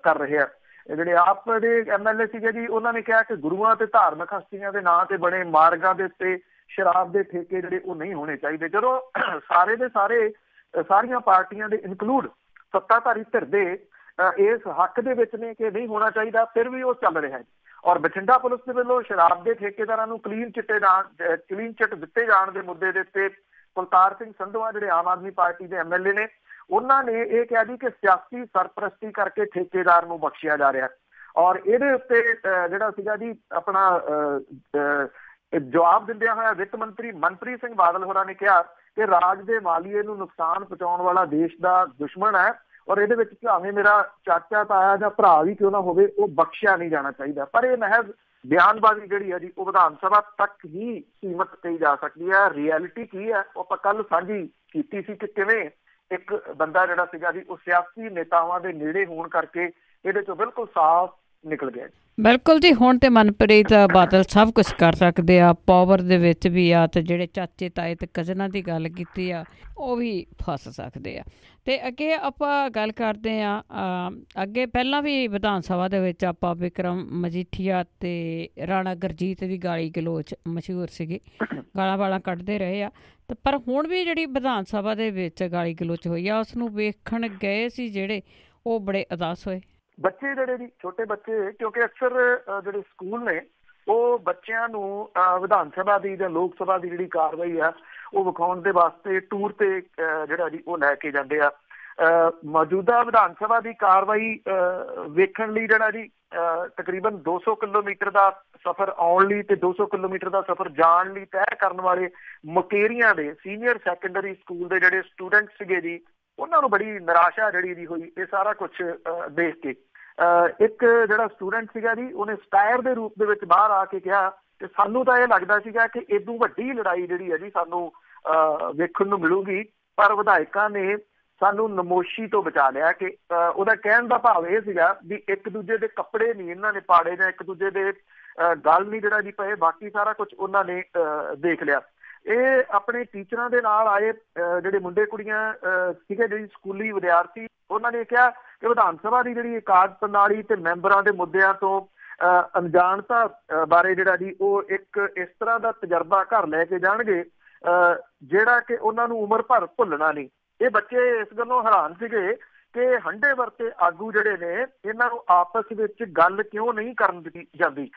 ਕਰ ਰਹੇ ਆ। ਜਿਹੜੇ ਆਪ ਦੇ MLA ਸੀਗੇ ਜੀ ਉਹਨਾਂ ਨੇ ਕਿਹਾ ਕਿ ਗੁਰੂਆਂ ਤੇ ਧਾਰਮਿਕ ਹਸਤੀਆਂ ਦੇ ਨਾਂ ਤੇ ਬਣੇ ਮਾਰਗਾਂ ਦੇ ਉੱਤੇ ਸ਼ਰਾਬ ਦੇ ਠੇਕੇ ਜਿਹੜੇ ਉਹ ਨਹੀਂ ਹੋਣੇ ਚਾਹੀਦੇ। ਜਦੋਂ ਸਾਰੇ ਦੇ ਸਾਰੇ ਸਾਰੀਆਂ ਪਾਰਟੀਆਂ ਦੇ ਇਨਕਲੂਡ ਸੱਤਾਧਾਰੀ ਧਿਰ ਦੇ ਇਸ ਹੱਕ ਦੇ ਵਿੱਚ ਨੇ ਕਿ ਨਹੀਂ ਹੋਣਾ ਚਾਹੀਦਾ, ਫਿਰ ਵੀ ਉਹ ਚੱਲ ਰਿਹਾ ਹੈ। ਔਰ ਬਠਿੰਡਾ ਪੁਲਿਸ ਦੇ ਵੱਲੋਂ ਸ਼ਰਾਬ ਦੇ ਠੇਕੇਦਾਰਾਂ ਨੂੰ ਕਲੀਨ ਚਿੱਟ ਦਿੱਤੇ ਜਾਣ ਦੇ ਮੁੱਦੇ ਦੇ ਉੱਤੇ ਕੁਲਤਾਰ ਸਿੰਘ ਸੰਧਵਾ ਜਿਹੜੇ ਆਮ ਆਦਮੀ ਪਾਰਟੀ ਦੇ MLA ਨੇ ਉਹਨਾਂ ਨੇ ਇਹ ਕਿਹਾ ਜੀ ਕਿ ਸਿਆਸੀ ਸਰਪ੍ਰਸਤੀ ਕਰਕੇ ਠੇਕੇਦਾਰ ਨੂੰ ਬਖਸ਼ਿਆ ਜਾ ਰਿਹਾ। ਔਰ ਇਹਦੇ ਉੱਤੇ ਜਿਹੜਾ ਸੀਗਾ ਜੀ ਆਪਣਾ ਜਵਾਬ ਦਿੰਦਿਆਂ ਹੋਇਆ ਵਿੱਤ ਮੰਤਰੀ ਮਨਪ੍ਰੀਤ ਸਿੰਘ ਬਾਦਲ ਹੋਰਾਂ ਨੇ ਕਿਹਾ ਕਿ ਰਾਜ ਦੇ ਮਾਲੀਏ ਨੂੰ ਨੁਕਸਾਨ ਪਹੁੰਚਾਉਣ ਵਾਲਾ ਦੇਸ਼ ਦਾ ਦੁਸ਼ਮਣ ਹੈ ਔਰ ਇਹਦੇ ਵਿੱਚ ਭਾਵੇਂ ਮੇਰਾ ਚਾਚਾ ਤਾਇਆ ਜਾਂ ਭਰਾ ਵੀ ਕਿਉਂ ਨਾ ਹੋਵੇ ਉਹ ਬਖਸ਼ਿਆ ਨਹੀਂ ਜਾਣਾ ਚਾਹੀਦਾ। ਪਰ ਇਹ ਮਹਿਜ਼ ਬਿਆਨਬਾਜ਼ੀ ਜਿਹੜੀ ਹੈ ਜੀ ਉਹ ਵਿਧਾਨ ਸਭਾ ਤੱਕ ਹੀ ਸੀਮਤ ਕਹੀ ਜਾ ਸਕਦੀ ਹੈ। ਰਿਐਲਿਟੀ ਕੀ ਹੈ ਉਹ ਆਪਾਂ ਕੱਲ ਸਾਂਝੀ ਕੀਤੀ ਸੀ ਕਿ ਕਿਵੇਂ ਇੱਕ ਬੰਦਾ ਜਿਹੜਾ ਸੀਗਾ ਜੀ ਉਹ ਸਿਆਸੀ ਨੇਤਾਵਾਂ ਦੇ ਨੇੜੇ ਹੋਣ ਕਰਕੇ ਇਹਦੇ ਚੋਂ ਬਿਲਕੁਲ ਸਾਫ਼ ਨਿਕਲ ਗਿਆ। ਬਿਲਕੁਲ ਜੀ, ਹੁਣ ਤੇ ਮਨਪ੍ਰੀਤ ਬਾਦਲ ਸਭ ਕੁਛ ਕਰ ਸਕਦੇ ਆ, ਪਾਵਰ ਦੇ ਵਿੱਚ ਵੀ ਆ, ਤੇ ਜਿਹੜੇ ਚਾਚੇ ਤਾਏ ਤੇ ਕਜ਼ਨਾਂ ਦੀ ਗੱਲ ਕੀਤੀ ਆ ਉਹ ਵੀ ਫਸ ਸਕਦੇ ਆ। ਤੇ ਅੱਗੇ ਆਪਾਂ ਗੱਲ ਕਰਦੇ ਆ ਅੱਗੇ ਪਹਿਲਾਂ ਵੀ ਵਿਧਾਨ ਸਭਾ ਦੇ ਵਿੱਚ ਆਪਾਂ ਵਿਕਰਮ ਮਜੀਠੀਆ ਤੇ ਰਾਣਾ ਗੁਰਜੀਤ ਦੀ ਗਾਲੀ ਗਲੋਚ ਮਸ਼ਹੂਰ ਸੀਗੀ, ਗਾਲਾਂ ਵਾਲਾਂ ਕੱਢਦੇ ਰਹੇ ਆ। ਤੇ ਪਰ ਹੁਣ ਵੀ ਜਿਹੜੀ ਵਿਧਾਨ ਸਭਾ ਦੇ ਵਿੱਚ ਗਾਲੀ ਗਲੋਚ ਹੋਈ ਆ ਉਸ ਨੂੰ ਵੇਖਣ ਗਏ ਸੀ ਜਿਹੜੇ ਉਹ ਬੜੇ ਉਦਾਸ ਹੋਏ। ਬੱਚੇ ਜਿਹੜੇ ਜੀ ਛੋਟੇ ਬੱਚੇ, ਕਿਉਂਕਿ ਅਕਸਰ ਜਿਹੜੇ ਸਕੂਲ ਨੇ ਉਹ ਬੱਚਿਆਂ ਨੂੰ ਵਿਧਾਨ ਸਭਾ ਦੀ ਜਾਂ ਲੋਕ ਸਭਾ ਦੀ ਜਿਹੜੀ ਕਾਰਵਾਈ ਆ ਉਹ ਵਿਖਾਉਣ ਦੇ ਵਾਸਤੇ ਟੂਰ ਤੇ ਜਿਹੜਾ ਜੀ ਉਹ ਲੈ ਕੇ ਜਾਂਦੇ ਆ। ਮੌਜੂਦਾ ਵਿਧਾਨ ਸਭਾ ਦੀ ਕਾਰਵਾਈ ਵੇਖਣ ਲਈ ਜਿਹੜਾ ਜੀ ਤਕਰੀਬਨ 200 ਕਿਲੋਮੀਟਰ ਦਾ ਸਫ਼ਰ ਆਉਣ ਲਈ ਤੇ 200 ਕਿਲੋਮੀਟਰ ਦਾ ਸਫ਼ਰ ਜਾਣ ਲਈ ਤੈਅ ਕਰਨ ਵਾਲੇ ਮੁਕੇਰੀਆਂ ਦੇ ਸੀਨੀਅਰ ਸੈਕੰਡਰੀ ਸਕੂਲ ਦੇ ਜਿਹੜੇ ਸਟੂਡੈਂਟ ਸੀਗੇ ਜੀ ਉਹਨਾਂ ਨੂੰ ਬੜੀ ਨਿਰਾਸ਼ਾ ਜਿਹੜੀ ਦੀ ਹੋਈ ਇਹ ਸਾਰਾ ਕੁਛ ਦੇਖ ਕੇ। ਇੱਕ ਜਿਹੜਾ ਸਟੂਡੈਂਟ ਸੀਗਾ ਜੀ ਉਹਨੇ ਸਟਾਇਰ ਦੇ ਰੂਪ ਦੇ ਵਿੱਚ ਬਾਹਰ ਆ ਕੇ ਕਿਹਾ ਕਿ ਸਾਨੂੰ ਤਾਂ ਇਹ ਲੱਗਦਾ ਸੀਗਾ ਕਿ ਇਦੋਂ ਵੱਡੀ ਲੜਾਈ ਜਿਹੜੀ ਹੈ ਜੀ ਸਾਨੂੰ ਵੇਖਣ ਨੂੰ ਮਿਲੂਗੀ, ਪਰ ਵਿਧਾਇਕਾਂ ਨੇ ਸਾਨੂੰ ਨਮੋਸ਼ੀ ਤੋਂ ਬਚਾ ਲਿਆ। ਕਿ ਉਹਦਾ ਕਹਿਣ ਦਾ ਭਾਵ ਇਹ ਸੀਗਾ ਵੀ ਇੱਕ ਦੂਜੇ ਦੇ ਕੱਪੜੇ ਨਹੀਂ ਇਹਨਾਂ ਨੇ ਪਾੜੇ ਜਾਂ ਇੱਕ ਦੂਜੇ ਦੇ ਗੱਲ ਨਹੀਂ ਜਿਹੜਾ ਜੀ ਪਏ, ਬਾਕੀ ਸਾਰਾ ਕੁਛ ਉਹਨਾਂ ਨੇ ਦੇਖ ਲਿਆ। ਇਹ ਆਪਣੇ ਟੀਚਰਾਂ ਦੇ ਨਾਲ ਆਏ ਜਿਹੜੇ ਮੁੰਡੇ ਕੁੜੀਆਂ ਸੀਗੇ ਜਿਹੜੀ ਸਕੂਲੀ ਵਿਦਿਆਰਥੀ ਉਹਨਾਂ ਨੇ ਕਿਹਾ ਕਿ ਵਿਧਾਨ ਸਭਾ ਦੀ ਜਿਹੜੀ ਕਾਰਜ ਪ੍ਰਣਾਲੀ ਤੇ ਮੈਂਬਰਾਂ ਦੇ ਮੁੱਦਿਆਂ ਤੋਂ ਅਣਜਾਣਤਾ ਬਾਰੇ ਜਿਹੜਾ ਜੀ ਉਹ ਇੱਕ ਇਸ ਤਰ੍ਹਾਂ ਦਾ ਤਜਰਬਾ ਘਰ ਲੈ ਕੇ ਜਾਣਗੇ ਜਿਹੜਾ ਕਿ ਉਹਨਾਂ ਨੂੰ ਉਮਰ ਭਰ ਭੁੱਲਣਾ ਨਹੀਂ। ਇਹ ਬੱਚੇ ਇਸ ਗੱਲੋਂ ਹੈਰਾਨ ਸੀਗੇ ਕਿ ਹੰਢੇ ਵਰਤੇ ਆਗੂ ਜਿਹੜੇ ਨੇ ਇਹਨਾਂ ਨੂੰ ਆਪਸ ਵਿੱਚ ਗੱਲ ਕਿਉਂ ਨਹੀਂ ਕਰਨ ਦਿੱਤੀ ਜਾਂਦੀ।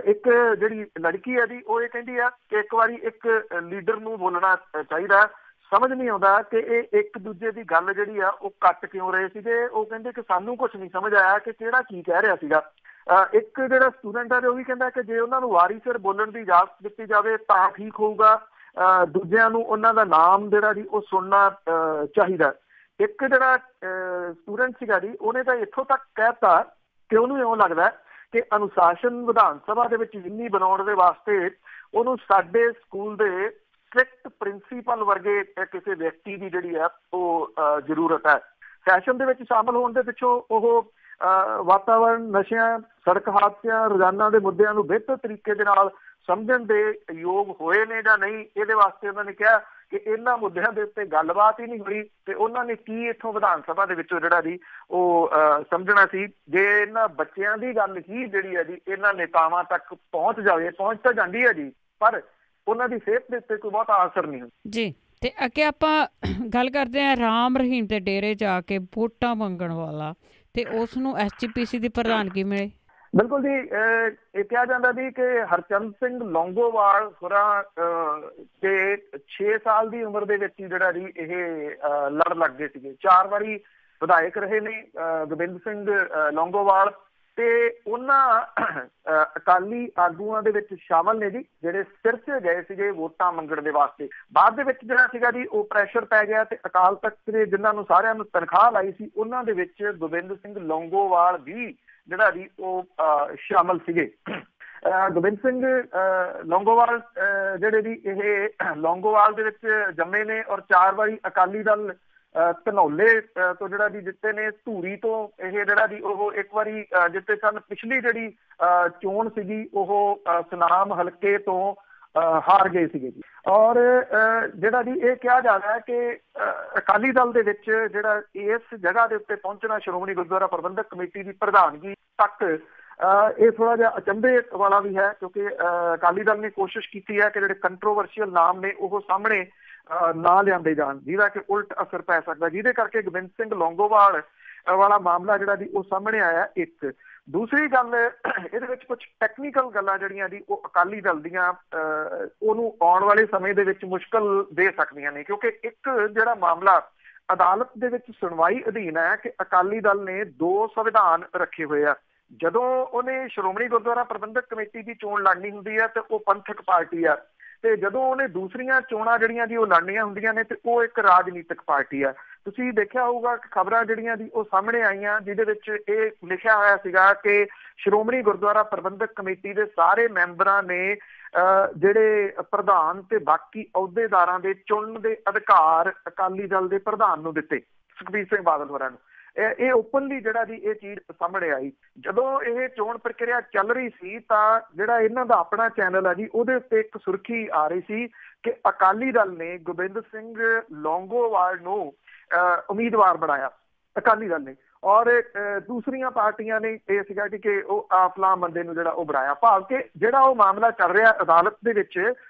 ਇੱਕ ਜਿਹੜੀ ਲੜਕੀ ਹੈ ਜੀ ਉਹ ਇਹ ਕਹਿੰਦੀ ਆ ਕਿ ਇੱਕ ਵਾਰੀ ਇੱਕ ਲੀਡਰ ਨੂੰ ਬੋਲਣਾ ਚਾਹੀਦਾ, ਸਮਝ ਨਹੀਂ ਆਉਂਦਾ ਕਿ ਇਹ ਇੱਕ ਦੂਜੇ ਦੀ ਗੱਲ ਜਿਹੜੀ ਆ ਉਹ ਕੱਟ ਕਿਉਂ ਰਹੇ ਸੀਗੇ। ਉਹ ਕਹਿੰਦੇ ਕਿ ਸਾਨੂੰ ਕੁਛ ਨਹੀਂ ਸਮਝ ਆਇਆ ਕਿ ਕਿਹੜਾ ਕੀ ਕਹਿ ਰਿਹਾ ਸੀਗਾ। ਇੱਕ ਜਿਹੜਾ ਸਟੂਡੈਂਟ ਹੈ ਉਹ ਵੀ ਕਹਿੰਦਾ ਕਿ ਜੇ ਉਹਨਾਂ ਨੂੰ ਵਾਰੀ ਸਿਰ ਬੋਲਣ ਦੀ ਇਜਾਜ਼ਤ ਦਿੱਤੀ ਜਾਵੇ ਤਾਂ ਠੀਕ ਹੋਊਗਾ, ਦੂਜਿਆਂ ਨੂੰ ਉਹਨਾਂ ਦਾ ਨਾਮ ਜਿਹੜਾ ਜੀ ਉਹ ਸੁਣਨਾ ਚਾਹੀਦਾ। ਇੱਕ ਜਿਹੜਾ ਸਟੂਡੈਂਟ ਸੀਗਾ ਜੀ ਉਹਨੇ ਤਾਂ ਇੱਥੋਂ ਤੱਕ ਕਹਿਤਾ ਕਿ ਉਹਨੂੰ ਇਉਂ ਲੱਗਦਾ ਕਿ ਅਨੁਸ਼ਾਸਨ ਵਿਧਾਨ ਸਭਾ ਦੇ ਵਿੱਚ ਜਿੰਨੀ ਬਣਾਉਣ ਦੇ ਵਾਸਤੇ ਉਹਨੂੰ ਸਾਡੇ ਸਕੂਲ ਦੇ ਸਟ੍ਰਿਕਟ ਪ੍ਰਿੰਸੀਪਲ ਵਰਗੇ ਕਿਸੇ ਵਿਅਕਤੀ ਦੀ ਜਿਹੜੀ ਆ ਉਹ ਜ਼ਰੂਰਤ ਹੈ। ਸੈਸ਼ਨ ਦੇ ਵਿੱਚ ਸ਼ਾਮਲ ਹੋਣ ਦੇ ਪਿੱਛੋਂ ਉਹ ਵਾਤਾਵਰਨ, ਨਸ਼ਿਆਂ, ਸੜਕ ਹਾਦਸਿਆਂ, ਰੋਜ਼ਾਨਾ ਦੇ ਮੁੱਦਿਆਂ ਨੂੰ ਬਿਹਤਰ ਤਰੀਕੇ ਦੇ ਨਾਲ ਸਮਝਣ ਦੇ ਯੋਗ ਹੋਏ ਨੇ ਜਾਂ ਨਹੀਂ, ਇਹਦੇ ਵਾਸਤੇ ਉਹਨਾਂ ਨੇ ਕਿਹਾ ਕਿ ਇਹਨਾਂ ਮੁੱਦਿਆਂ ਦੇ ਉੱਤੇ ਗੱਲਬਾਤ ਹੀ ਨਹੀਂ ਹੋਈ ਤੇ ਉਹਨਾਂ ਨੇ ਕੀ ਇੱਥੋਂ ਵਿਧਾਨ ਸਭਾ ਦੇ ਵਿੱਚੋਂ ਜਿਹੜਾ ਜੀ ਉਹ ਸਮਝਣਾ ਸੀ। ਜੇ ਇਹਨਾਂ ਬੱਚਿਆਂ ਦੀ ਗੱਲ ਹੀ ਜਿਹੜੀ ਹੈ ਜੀ ਇਹਨਾਂ ਨੇਤਾਵਾਂ ਤੱਕ ਪਹੁੰਚ ਜਾਵੇ, ਪਹੁੰਚ ਤਾਂ ਜਾਂਦੀ ਹੈ ਜੀ, ਪਰ ਉਹਨਾਂ ਦੀ ਸਿਹਤ ਦੇ ਉੱਤੇ ਕੋਈ ਬਹੁਤਾ ਅਸਰ ਨਹੀਂ ਹੁੰਦਾ ਜੀ। ਤੇ ਅੱਗੇ ਆਪਾਂ ਗੱਲ ਕਰਦੇ ਹਾਂ ਰਾਮ ਰਹੀਮ ਦੇ ਡੇਰੇ ਜਾ ਕੇ ਵੋਟਾਂ ਮੰਗਣ ਵਾਲਾ ਤੇ ਉਸ ਨੂੰ SGPC ਦੀ ਪ੍ਰਧਾਨਗੀ ਮਿਲੇ। ਬਿਲਕੁਲ ਜੀ, ਇਹ ਕਿਹਾ ਜਾਂਦਾ ਜੀ ਕਿ ਹਰਚੰਦ ਸਿੰਘ ਲੌਂਗੋਵਾਲ ਹੋਰਾਂ ਤੇ 6 ਸਾਲ ਦੀ ਉਮਰ ਦੇ ਵਿੱਚ ਹੀ ਜਿਹੜਾ ਜੀ ਇਹ ਲੜ ਲੱਗ ਗਏ ਸੀਗੇ। 4 ਵਾਰੀ ਵਿਧਾਇਕ ਰਹੇ ਨੇ ਗੋਬਿੰਦ ਸਿੰਘ ਲੌਂਗੋਵਾਲ, ਤੇ ਉਹਨਾਂ ਅਕਾਲੀ ਆਗੂਆਂ ਦੇ ਵਿੱਚ ਸ਼ਾਮਲ ਨੇ ਜੀ ਜਿਹੜੇ ਸਿਰ 'ਚ ਗਏ ਸੀਗੇ ਵੋਟਾਂ ਮੰਗਣ ਦੇ ਵਾਸਤੇ। ਬਾਅਦ ਦੇ ਵਿੱਚ ਜਿਹੜਾ ਸੀਗਾ ਜੀ ਉਹ ਪ੍ਰੈਸ਼ਰ ਪੈ ਗਿਆ ਤੇ ਅਕਾਲ ਤਖਤ ਦੇ ਜਿਨ੍ਹਾਂ ਨੂੰ ਸਾਰਿਆਂ ਨੂੰ ਤਨਖਾਹ ਲਾਈ ਸੀ ਉਹਨਾਂ ਦੇ ਵਿੱਚ ਗੋਬਿੰਦ ਸਿੰਘ ਲੌਂਗੋਵਾਲ ਵੀ ਜਿਹੜਾ ਜੀ ਉਹ ਸ਼ਾਮਲ ਸੀਗੇ। ਗੋਬਿੰਦ ਸਿੰਘ ਲੌਂਗੋਵਾਲ ਜਿਹੜੇ ਜੀ ਇਹ ਲੌਂਗੋਵਾਲ ਦੇ ਵਿੱਚ ਜੰਮੇ ਨੇ ਔਰ 4 ਵਾਰੀ ਅਕਾਲੀ ਦਲ ਧਨੌਲੇ ਤੋਂ ਜਿਹੜਾ ਜੀ ਜਿੱਤੇ ਨੇ। ਧੂਰੀ ਤੋਂ ਇਹ ਜਿਹੜਾ ਜੀ ਉਹ ਇੱਕ ਵਾਰੀ ਜਿੱਤੇ ਸਨ। ਪਿਛਲੀ ਜਿਹੜੀ ਚੋਣ ਸੀਗੀ ਉਹ ਸੁਨਾਮ ਹਲਕੇ ਤੋਂ ਹਾਰ ਗਏ ਸੀਗੇ ਜੀ। ਔਰ ਜਿਹੜਾ ਜੀ ਇਹ ਕਿਹਾ ਜਾ ਰਿਹਾ ਹੈ ਕਿ ਅਕਾਲੀ ਦਲ ਦੇ ਵਿੱਚ ਜਿਹੜਾ ਇਸ ਜਗ੍ਹਾ ਦੇ ਉੱਤੇ ਪਹੁੰਚਣਾ ਸ਼੍ਰੋਮਣੀ ਗੁਰਦੁਆਰਾ ਪ੍ਰਬੰਧਕ ਕਮੇਟੀ ਦੀ ਪ੍ਰਧਾਨਗੀ ਤੱਕ ਇਹ ਥੋੜਾ ਜਿਹਾ ਅਚੰਭੇ ਵਾਲਾ ਵੀ ਹੈ, ਕਿਉਂਕਿ ਅਕਾਲੀ ਦਲ ਨੇ ਕੋਸ਼ਿਸ਼ ਕੀਤੀ ਹੈ ਕਿ ਜਿਹੜੇ ਕੰਟਰੋਵਰਸ਼ੀਅਲ ਨਾਮ ਨੇ ਉਹ ਸਾਹਮਣੇ ਨਾ ਲਿਆਂਦੇ ਜਾਣ, ਜਿਹਦਾ ਕਿ ਉਲਟ ਅਸਰ ਪੈ ਸਕਦਾ, ਜਿਹਦੇ ਕਰਕੇ ਗੋਬਿੰਦ ਸਿੰਘ ਲੌਂਗੋਵਾਲ ਵਾਲਾ ਮਾਮਲਾ ਜਿਹੜਾ ਜੀ ਉਹ ਸਾਹਮਣੇ ਆਇਆ। ਇੱਕ ਦੂਸਰੀ ਗੱਲ ਇਹਦੇ ਵਿੱਚ ਕੁਝ ਟੈਕਨੀਕਲ ਗੱਲਾਂ ਜਿਹੜੀਆਂ ਜੀ ਉਹ ਅਕਾਲੀ ਦਲ ਦੀਆਂ ਉਹਨੂੰ ਆਉਣ ਵਾਲੇ ਸਮੇਂ ਦੇ ਵਿੱਚ ਮੁਸ਼ਕਲ ਦੇ ਸਕਦੀਆਂ ਨੇ, ਕਿਉਂਕਿ ਇੱਕ ਜਿਹੜਾ ਮਾਮਲਾ ਅਦਾਲਤ ਦੇ ਵਿੱਚ ਸੁਣਵਾਈ ਅਧੀਨ ਹੈ ਕਿ ਅਕਾਲੀ ਦਲ ਨੇ 2 ਸੰਵਿਧਾਨ ਰੱਖੇ ਹੋਏ ਆ। ਜਦੋਂ ਉਹਨੇ ਸ਼੍ਰੋਮਣੀ ਗੁਰਦੁਆਰਾ ਪ੍ਰਬੰਧਕ ਕਮੇਟੀ ਦੀ ਚੋਣ ਲੜਨੀ ਹੁੰਦੀ ਹੈ ਤੇ ਉਹ ਪੰਥਕ ਪਾਰਟੀ ਆ, ਤੇ ਜਦੋਂ ਉਹਨੇ ਦੂਸਰੀਆਂ ਚੋਣਾਂ ਜਿਹੜੀਆਂ ਜੀ ਉਹ ਲੜਨੀਆਂ ਹੁੰਦੀਆਂ ਨੇ ਤੇ ਉਹ ਇੱਕ ਰਾਜਨੀਤਿਕ ਪਾਰਟੀ ਆ। ਤੁਸੀਂ ਦੇਖਿਆ ਹੋਊਗਾ ਕਿ ਖਬਰਾਂ ਜਿਹੜੀਆਂ ਦੀ ਉਹ ਸਾਹਮਣੇ ਆਈਆਂ ਜਿਹਦੇ ਵਿੱਚ ਇਹ ਲਿਖਿਆ ਹੋਇਆ ਸੀਗਾ ਕਿ ਸ਼੍ਰੋਮਣੀ ਗੁਰਦੁਆਰਾ ਪ੍ਰਬੰਧਕ ਕਮੇਟੀ ਦੇ ਸਾਰੇ ਮੈਂਬਰਾਂ ਨੇ ਜਿਹੜੇ ਪ੍ਰਧਾਨ ਤੇ ਬਾਕੀ ਅਹੁਦੇਦਾਰਾਂ ਦੇ ਚੁਣਨ ਦੇ ਅਧਿਕਾਰ ਅਕਾਲੀ ਦਲ ਦੇ ਪ੍ਰਧਾਨ ਨੂੰ ਦਿੱਤੇ, ਸੁਖਬੀਰ ਸਿੰਘ ਬਾਦਲ ਹੋਰਾਂ ਨੂੰ। ਇਹ ਓਪਨਲੀ ਜਿਹੜਾ ਜੀ ਇਹ ਚੀਜ਼ ਸਾਹਮਣੇ ਆਈ। ਜਦੋਂ ਇਹ ਚੋਣ ਪ੍ਰਕਿਰਿਆ ਚੱਲ ਰਹੀ ਸੀ ਤਾਂ ਜਿਹੜਾ ਇਹਨਾਂ ਦਾ ਆਪਣਾ ਚੈਨਲ ਹੈ ਜੀ ਉਹਦੇ ਉੱਤੇ ਇੱਕ ਸੁਰਖੀ ਆ ਰਹੀ ਸੀ ਕਿ ਅਕਾਲੀ ਦਲ ਨੇ ਗੋਬਿੰਦ ਸਿੰਘ ਲੌਂਗੋਵਾਲ ਨੂੰ ਉਮੀਦਵਾਰ ਬਣਾਇਆ, ਅਕਾਲੀ ਦਲ ਨੇ, ਔਰ ਦੂਸਰੀਆਂ ਪਾਰਟੀਆਂ ਨੇ ਇਹ ਸੀਗਾ ਕਿ ਉਹ ਫਲਾਮ ਬੰਦੇ ਨੂੰ ਜਿਹੜਾ ਉਹ ਬਣਾਇਆ। ਭਾਵ ਕਿ ਜਿਹੜਾ ਉਹ ਮਾਮਲਾ ਚੱਲ ਰਿਹਾ ਅਦਾਲਤ ਦੇ ਵਿੱਚ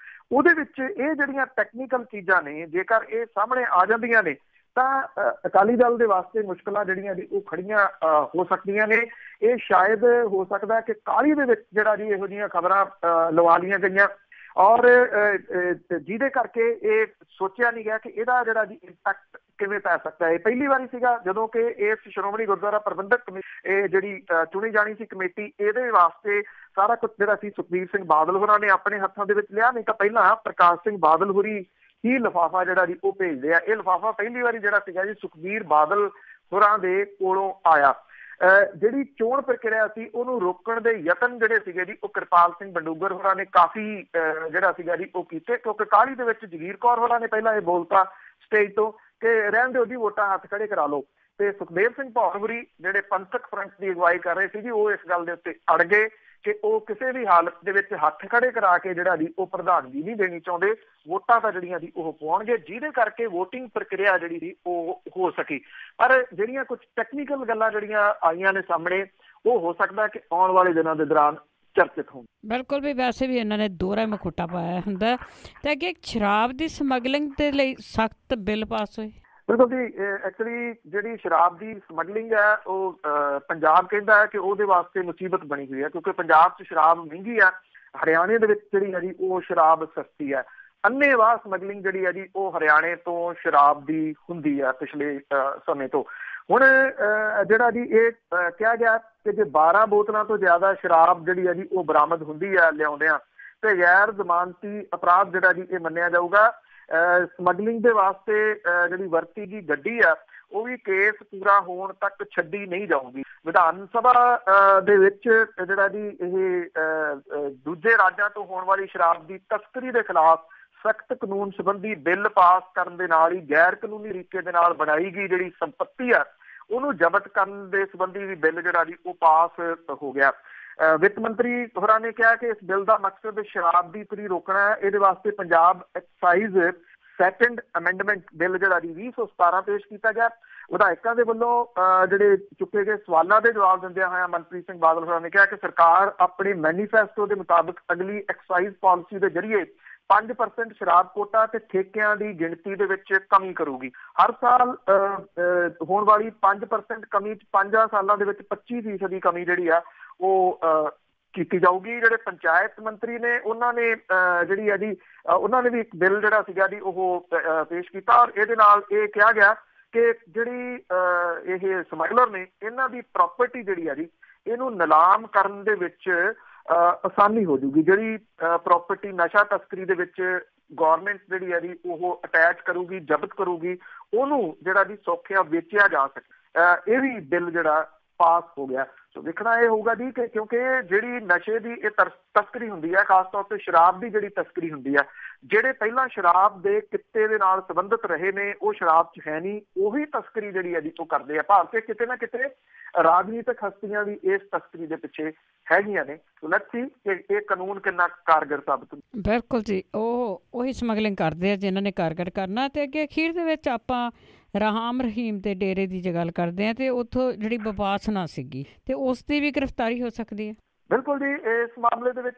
ਉਹਦੇ ਵਿੱਚ ਇਹ ਜਿਹੜੀਆਂ ਟੈਕਨੀਕਲ ਚੀਜ਼ਾਂ ਨੇ ਜੇਕਰ ਇਹ ਸਾਹਮਣੇ ਆ ਜਾਂਦੀਆਂ ਨੇ ਤਾਂ ਅਕਾਲੀ ਦਲ ਦੇ ਵਾਸਤੇ ਮੁਸ਼ਕਲਾਂ ਜਿਹੜੀਆਂ ਜੀ ਉਹ ਖੜੀਆਂ ਹੋ ਸਕਦੀਆਂ ਨੇ। ਇਹ ਸ਼ਾਇਦ ਹੋ ਸਕਦਾ ਕਿ ਕਾਹਲੀ ਦੇ ਵਿੱਚ ਜਿਹੜਾ ਜੀ ਇਹੋ ਜਿਹੀਆਂ ਖਬਰਾਂ ਲਵਾ ਲਈਆਂ ਗਈਆਂ ਔਰ ਜਿਹਦੇ ਕਰਕੇ ਇਹ ਸੋਚਿਆ ਨਹੀਂ ਗਿਆ ਕਿ ਇਹਦਾ ਜਿਹੜਾ ਜੀ ਇੰਪੈਕਟ ਕਿਵੇਂ ਪੈ ਸਕਦਾ ਹੈ। ਪਹਿਲੀ ਵਾਰੀ ਸੀਗਾ ਜਦੋਂ ਕਿ ਇਸ ਸ਼੍ਰੋਮਣੀ ਗੁਰਦੁਆਰਾ ਪ੍ਰਬੰਧਕ ਕਮੇਟੀ ਇਹ ਜਿਹੜੀ ਚੁਣੀ ਜਾਣੀ ਸੀ ਕਮੇਟੀ, ਇਹਦੇ ਵਾਸਤੇ ਸਾਰਾ ਕੁਝ ਜਿਹੜਾ ਸੀ ਸੁਖਬੀਰ ਸਿੰਘ ਬਾਦਲ ਹੋਰਾਂ ਨੇ ਆਪਣੇ ਹੱਥਾਂ ਦੇ ਵਿੱਚ ਲਿਆ। ਨਹੀਂ ਤਾਂ ਪਹਿਲਾਂ ਪ੍ਰਕਾਸ਼ ਸਿੰਘ ਬਾਦਲ ਹੋਰੀ ਹੀ ਲਿਫਾਫਾ ਜਿਹੜਾ ਜੀ ਉਹ ਭੇਜਦੇ ਆ। ਇਹ ਲਿਫਾਫਾ ਪਹਿਲੀ ਵਾਰੀ ਜਿਹੜਾ ਸੀਗਾ ਜੀ ਸੁਖਬੀਰ ਬਾਦਲ ਹੋਰਾਂ ਦੇ ਕੋਲੋਂ ਆਇਆ। ਜਿਹੜੀ ਚੋਣ ਪ੍ਰਕਿਰਿਆ ਸੀ ਉਹਨੂੰ ਰੋਕਣ ਦੇ ਯਤਨ ਜਿਹੜੇ ਸੀਗੇ ਜੀ ਉਹ ਕਿਰਪਾਲ ਸਿੰਘ ਬਡੂੰਗਰ ਹੋਰਾਂ ਨੇ ਕਾਫੀ ਜਿਹੜਾ ਸੀਗਾ ਜੀ ਉਹ ਕੀਤੇ, ਕਿਉਂਕਿ ਕਾਹਲੀ ਦੇ ਵਿੱਚ ਜਗੀਰ ਕੌਰ ਹੋਰਾਂ ਨੇ ਪਹਿਲਾਂ ਇਹ ਬੋਲਤਾ ਸਟੇਜ ਤੋਂ ਕਿ ਰਹਿਣ ਦਿਓ ਜੀ ਵੋਟਾਂ ਹੱਥ ਖੜੇ ਕਰਾ ਲਓ, ਤੇ ਸੁਖਦੇਵ ਸਿੰਘ ਭੌਰਵਰੀ ਜਿਹੜੇ ਪੰਥਕ ਫਰੰਟ ਦੀ ਅਗਵਾਈ ਕਰ ਰਹੇ ਸੀ ਜੀ ਉਹ ਇਸ ਗੱਲ ਦੇ ਉੱਤੇ ਅੜ ਗਏ ਕਿ ਉਹ ਕਿਸੇ ਵੀ ਹਾਲਤ ਦੇ ਵਿੱਚ ਹੱਥ ਖੜੇ ਕਰਾ ਕੇ ਜਿਹੜਾ ਜੀ ਉਹ ਪ੍ਰਧਾਨਗੀ ਨਹੀਂ ਦੇਣੀ ਚਾਹੁੰਦੇ, ਵੋਟਾਂ ਤਾਂ ਜਿਹੜੀਆਂ ਜੀ ਉਹ ਪਾਉਣਗੇ, ਜਿਹਦੇ ਕਰਕੇ ਵੋਟਿੰਗ ਪ੍ਰਕਿਰਿਆ ਜਿਹੜੀ ਸੀ ਉਹ ਹੋ ਸਕੀ। ਪਰ ਜਿਹੜੀਆਂ ਕੁਝ ਟੈਕਨੀਕਲ ਗੱਲਾਂ ਜਿਹੜੀਆਂ ਆਈਆਂ ਨੇ ਸਾਹਮਣੇ ਉਹ ਹੋ ਸਕਦਾ ਕਿ ਆਉਣ ਵਾਲੇ ਦਿਨਾਂ ਦੇ ਦੌਰਾਨ ਚਰਚਿਤ ਹੋਣ। ਬਿਲਕੁਲ ਵੀ ਵੈਸੇ ਵੀ ਇਹਨਾਂ ਨੇ ਦੋਹਰਾ ਮਖੌਟਾ ਪਾਇਆ ਹੁੰਦਾ ਤੇ ਅੱਗੇ ਸ਼ਰਾਬ ਦੀ ਸਮਗਲਿੰਗ ਦੇ ਲਈ ਸਖਤ ਬਿੱਲ ਪਾਸ ਹੋਏ। ਬਿਲਕੁਲ ਜੀ, ਐਕਚੁਅਲੀ ਜਿਹੜੀ ਸ਼ਰਾਬ ਦੀ ਸਮਗਲਿੰਗ ਹੈ ਉਹ ਪੰਜਾਬ ਕਹਿੰਦਾ ਹੈ ਕਿ ਉਹਦੇ ਵਾਸਤੇ ਮੁਸੀਬਤ ਬਣੀ ਹੋਈ ਹੈ, ਕਿਉਂਕਿ ਪੰਜਾਬ 'ਚ ਸ਼ਰਾਬ ਮਹਿੰਗੀ ਆ, ਹਰਿਆਣੇ ਦੇ ਵਿੱਚ ਜਿਹੜੀ ਹੈ ਜੀ ਉਹ ਸ਼ਰਾਬ ਸਸਤੀ ਹੈ। ਅੰਨ੍ਹੇਵਾਹ ਸਮਗਲਿੰਗ ਜਿਹੜੀ ਹੈ ਜੀ ਉਹ ਹਰਿਆਣੇ ਤੋਂ ਸ਼ਰਾਬ ਦੀ ਹੁੰਦੀ ਹੈ ਪਿਛਲੇ ਸਮੇਂ ਤੋਂ। ਹੁਣ ਜਿਹੜਾ ਜੀ ਇਹ ਕਿਹਾ ਗਿਆ ਕਿ ਜੇ 12 ਬੋਤਲਾਂ ਤੋਂ ਜ਼ਿਆਦਾ ਸ਼ਰਾਬ ਜਿਹੜੀ ਹੈ ਜੀ ਉਹ ਬਰਾਮਦ ਹੁੰਦੀ ਹੈ ਲਿਆਉਂਦਿਆਂ ਤੇ ਗੈਰ ਜ਼ਮਾਨਤੀ ਅਪਰਾਧ ਜਿਹੜਾ ਜੀ ਇਹ ਮੰਨਿਆ ਜਾਊਗਾ। ਸਮਗਲਿੰਗ ਦੇ ਵਾਸਤੇ ਜਿਹੜੀ ਵਰਤੀ ਗਈ ਗੱਡੀ ਆ ਉਹ ਵੀ ਕੇਸ ਪੂਰਾ ਹੋਣ ਤੱਕ ਛੱਡੀ ਨਹੀਂ ਜਾਊਗੀ। ਵਿਧਾਨ ਸਭਾ ਦੇ ਵਿੱਚ ਜਿਹੜਾ ਜੀ ਇਹ ਦੂਜੇ ਰਾਜਾਂ ਤੋਂ ਹੋਣ ਵਾਲੀ ਸ਼ਰਾਬ ਦੀ ਤਸਕਰੀ ਦੇ ਖਿਲਾਫ ਸਖਤ ਕਾਨੂੰਨ ਸੰਬੰਧੀ ਬਿੱਲ ਪਾਸ ਕਰਨ ਦੇ ਨਾਲ ਹੀ ਗੈਰ ਕਾਨੂੰਨੀ ਤਰੀਕੇ ਦੇ ਨਾਲ ਬਣਾਈ ਗਈ ਜਿਹੜੀ ਸੰਪੱਤੀ ਆ ਉਹਨੂੰ ਜ਼ਬਤ ਕਰਨ ਦੇ ਸੰਬੰਧੀ ਵੀ ਬਿੱਲ ਜਿਹੜਾ ਜੀ ਉਹ ਪਾਸ ਹੋ ਗਿਆ। ਵਿੱਤ ਮੰਤਰੀ ਹੋਰਾਂ ਨੇ ਕਿਹਾ ਕਿ ਇਸ ਬਿੱਲ ਦਾ ਮਕਸਦ ਸ਼ਰਾਬ ਦੀ ਤਰੀ ਰੋਕਣਾ ਹੈ। ਇਹਦੇ ਵਾਸਤੇ Punjab excise second amendment bill ਜਿਹੜਾ ਜੀ 2017 ਪੇਸ਼ ਕੀਤਾ ਗਿਆ। ਵਿਧਾਇਕਾਂ ਦੇ ਵੱਲੋਂ ਜਿਹੜੇ ਚੁੱਕੇ ਗਏ ਸਵਾਲਾਂ ਦੇ ਜਵਾਬ ਦਿੰਦਿਆਂ ਹੋਇਆ ਮਨਪ੍ਰੀਤ ਸਿੰਘ ਬਾਦਲ ਹੋਰਾਂ ਨੇ ਕਿਹਾ ਕਿ ਸਰਕਾਰ ਆਪਣੇ ਮੈਨੀਫੈਸਟੋ ਦੇ ਮੁਤਾਬਕ ਅਗਲੀ ਐਕਸਾਈਜ਼ ਪਾਲਿਸੀ ਦੇ ਜ਼ਰੀਏ 5% ਸ਼ਰਾਬ ਕੋਟਾ ਤੇ ਠੇਕਿਆਂ ਦੀ ਗਿਣਤੀ ਦੇ ਵਿੱਚ ਕਮੀ ਕਰੂਗੀ। ਹਰ ਸਾਲ ਹੋਣ ਵਾਲੀ 5% ਕਮੀ 'ਚ 5 ਸਾਲਾਂ ਦੇ ਵਿੱਚ 25% ਦੀ ਕਮੀ ਜਿਹੜੀ ਆ ਉਹ ਕੀਤੀ ਜਾਊਗੀ। ਜਿਹੜੇ ਪੰਚਾਇਤ ਮੰਤਰੀ ਨੇ ਉਹਨਾਂ ਨੇ ਜਿਹੜੀ ਹੈ ਜੀ ਉਹਨਾਂ ਨੇ ਵੀ ਇੱਕ ਬਿੱਲ ਜਿਹੜਾ ਸੀਗਾ ਜੀ ਉਹ ਪੇਸ਼ ਕੀਤਾ ਔਰ ਇਹਦੇ ਨਾਲ ਇਹ ਕਿਹਾ ਗਿਆ ਕਿ ਜਿਹੜੀ ਇਹ ਸਮਗਲਰ ਨੇ ਇਹਨਾਂ ਦੀ ਪ੍ਰਾਪਰਟੀ ਜਿਹੜੀ ਆ ਜੀ ਇਹਨੂੰ ਨਿਲਾਮ ਕਰਨ ਦੇ ਵਿੱਚ ਆਸਾਨੀ ਹੋ ਜੂਗੀ। ਜਿਹੜੀ ਪ੍ਰਾਪਰਟੀ ਨਸ਼ਾ ਤਸਕਰੀ ਦੇ ਵਿੱਚ ਗੌਰਮੈਂਟ ਜਿਹੜੀ ਹੈ ਜੀ ਉਹ ਅਟੈਚ ਕਰੂਗੀ, ਜ਼ਬਤ ਕਰੂਗੀ, ਉਹਨੂੰ ਜਿਹੜਾ ਜੀ ਸੌਖਿਆਂ ਵੇਚਿਆ ਜਾ ਸਕੇ। ਇਹ ਵੀ ਬਿੱਲ ਜਿਹੜਾ ਪਾਸ ਹੋ ਗਿਆ। ਸੋ ਵੇਖਣਾ ਇਹ ਹੋਊਗਾ ਜੀ ਕਿ ਕਿਉਂਕਿ ਜਿਹੜੀ ਨਸ਼ੇ ਦੀ ਇਹ ਤਸਕਰੀ ਹੁੰਦੀ ਹੈ, ਖਾਸ ਤੌਰ ਤੇ ਸ਼ਰਾਬ ਦੀ ਜਿਹੜੀ ਤਸਕਰੀ ਹੁੰਦੀ ਹੈ, ਜਿਹੜੇ ਪਹਿਲਾਂ ਸ਼ਰਾਬ ਦੇ ਕਿੱਤੇ ਦੇ ਨਾਲ ਸੰਬੰਧਿਤ ਰਹੇ ਨੇ ਉਹ ਸ਼ਰਾਬ 'ਚ ਹੈ ਨਹੀਂ, ਉਹੀ ਤਸਕਰੀ ਜਿਹੜੀ ਹੈ ਜੀ ਉਹ ਕਰਦੇ ਆ। ਭਾਵ ਕਿ ਕਿਤੇ ਨਾ ਕਿਤੇ ਰਾਜਨੀਤਿਕ ਹਸਤੀਆਂ ਵੀ ਇਸ ਤਸਕਰੀ ਦੇ ਪਿੱਛੇ ਹੈਗੀਆਂ ਨੇ। ਲੈਟਸ ਸੀ ਕਿ ਇਹ ਕਾਨੂੰਨ ਕਿੰਨਾ ਕਾਰਗਰ ਸਾਬਤ ਹੁੰਦਾ। ਬਿਲਕੁਲ ਜੀ, ਉਹੀ ਸਮਗਲਿੰਗ ਕਰਦੇ ਆ ਜਿਨ੍ਹਾਂ ਨੇ ਕਾਰਗਰ ਕਰਨਾ। ਤੇ ਅੱਗੇ ਅਖੀਰ ਦੇ ਵਿੱਚ ਆਪਾਂ ਰਾਮ ਰਹੀਮ ਦੇ ਡੇਰੇ ਦੀ ਜੇ ਗੱਲ ਕਰਦੇ ਹਾਂ ਤੇ ਉੱਥੋਂ ਜਿਹੜੀ ਵਿਪਾਸਨਾ ਸੀਗੀ ਤੇ ਉਸ ਦੀ ਵੀ ਗ੍ਰਿਫਤਾਰੀ ਹੋ ਸਕਦੀ ਹੈ। ਬਿਲਕੁਲ ਜੀ, ਇਸ ਮਾਮਲੇ ਦੇ ਵਿੱਚ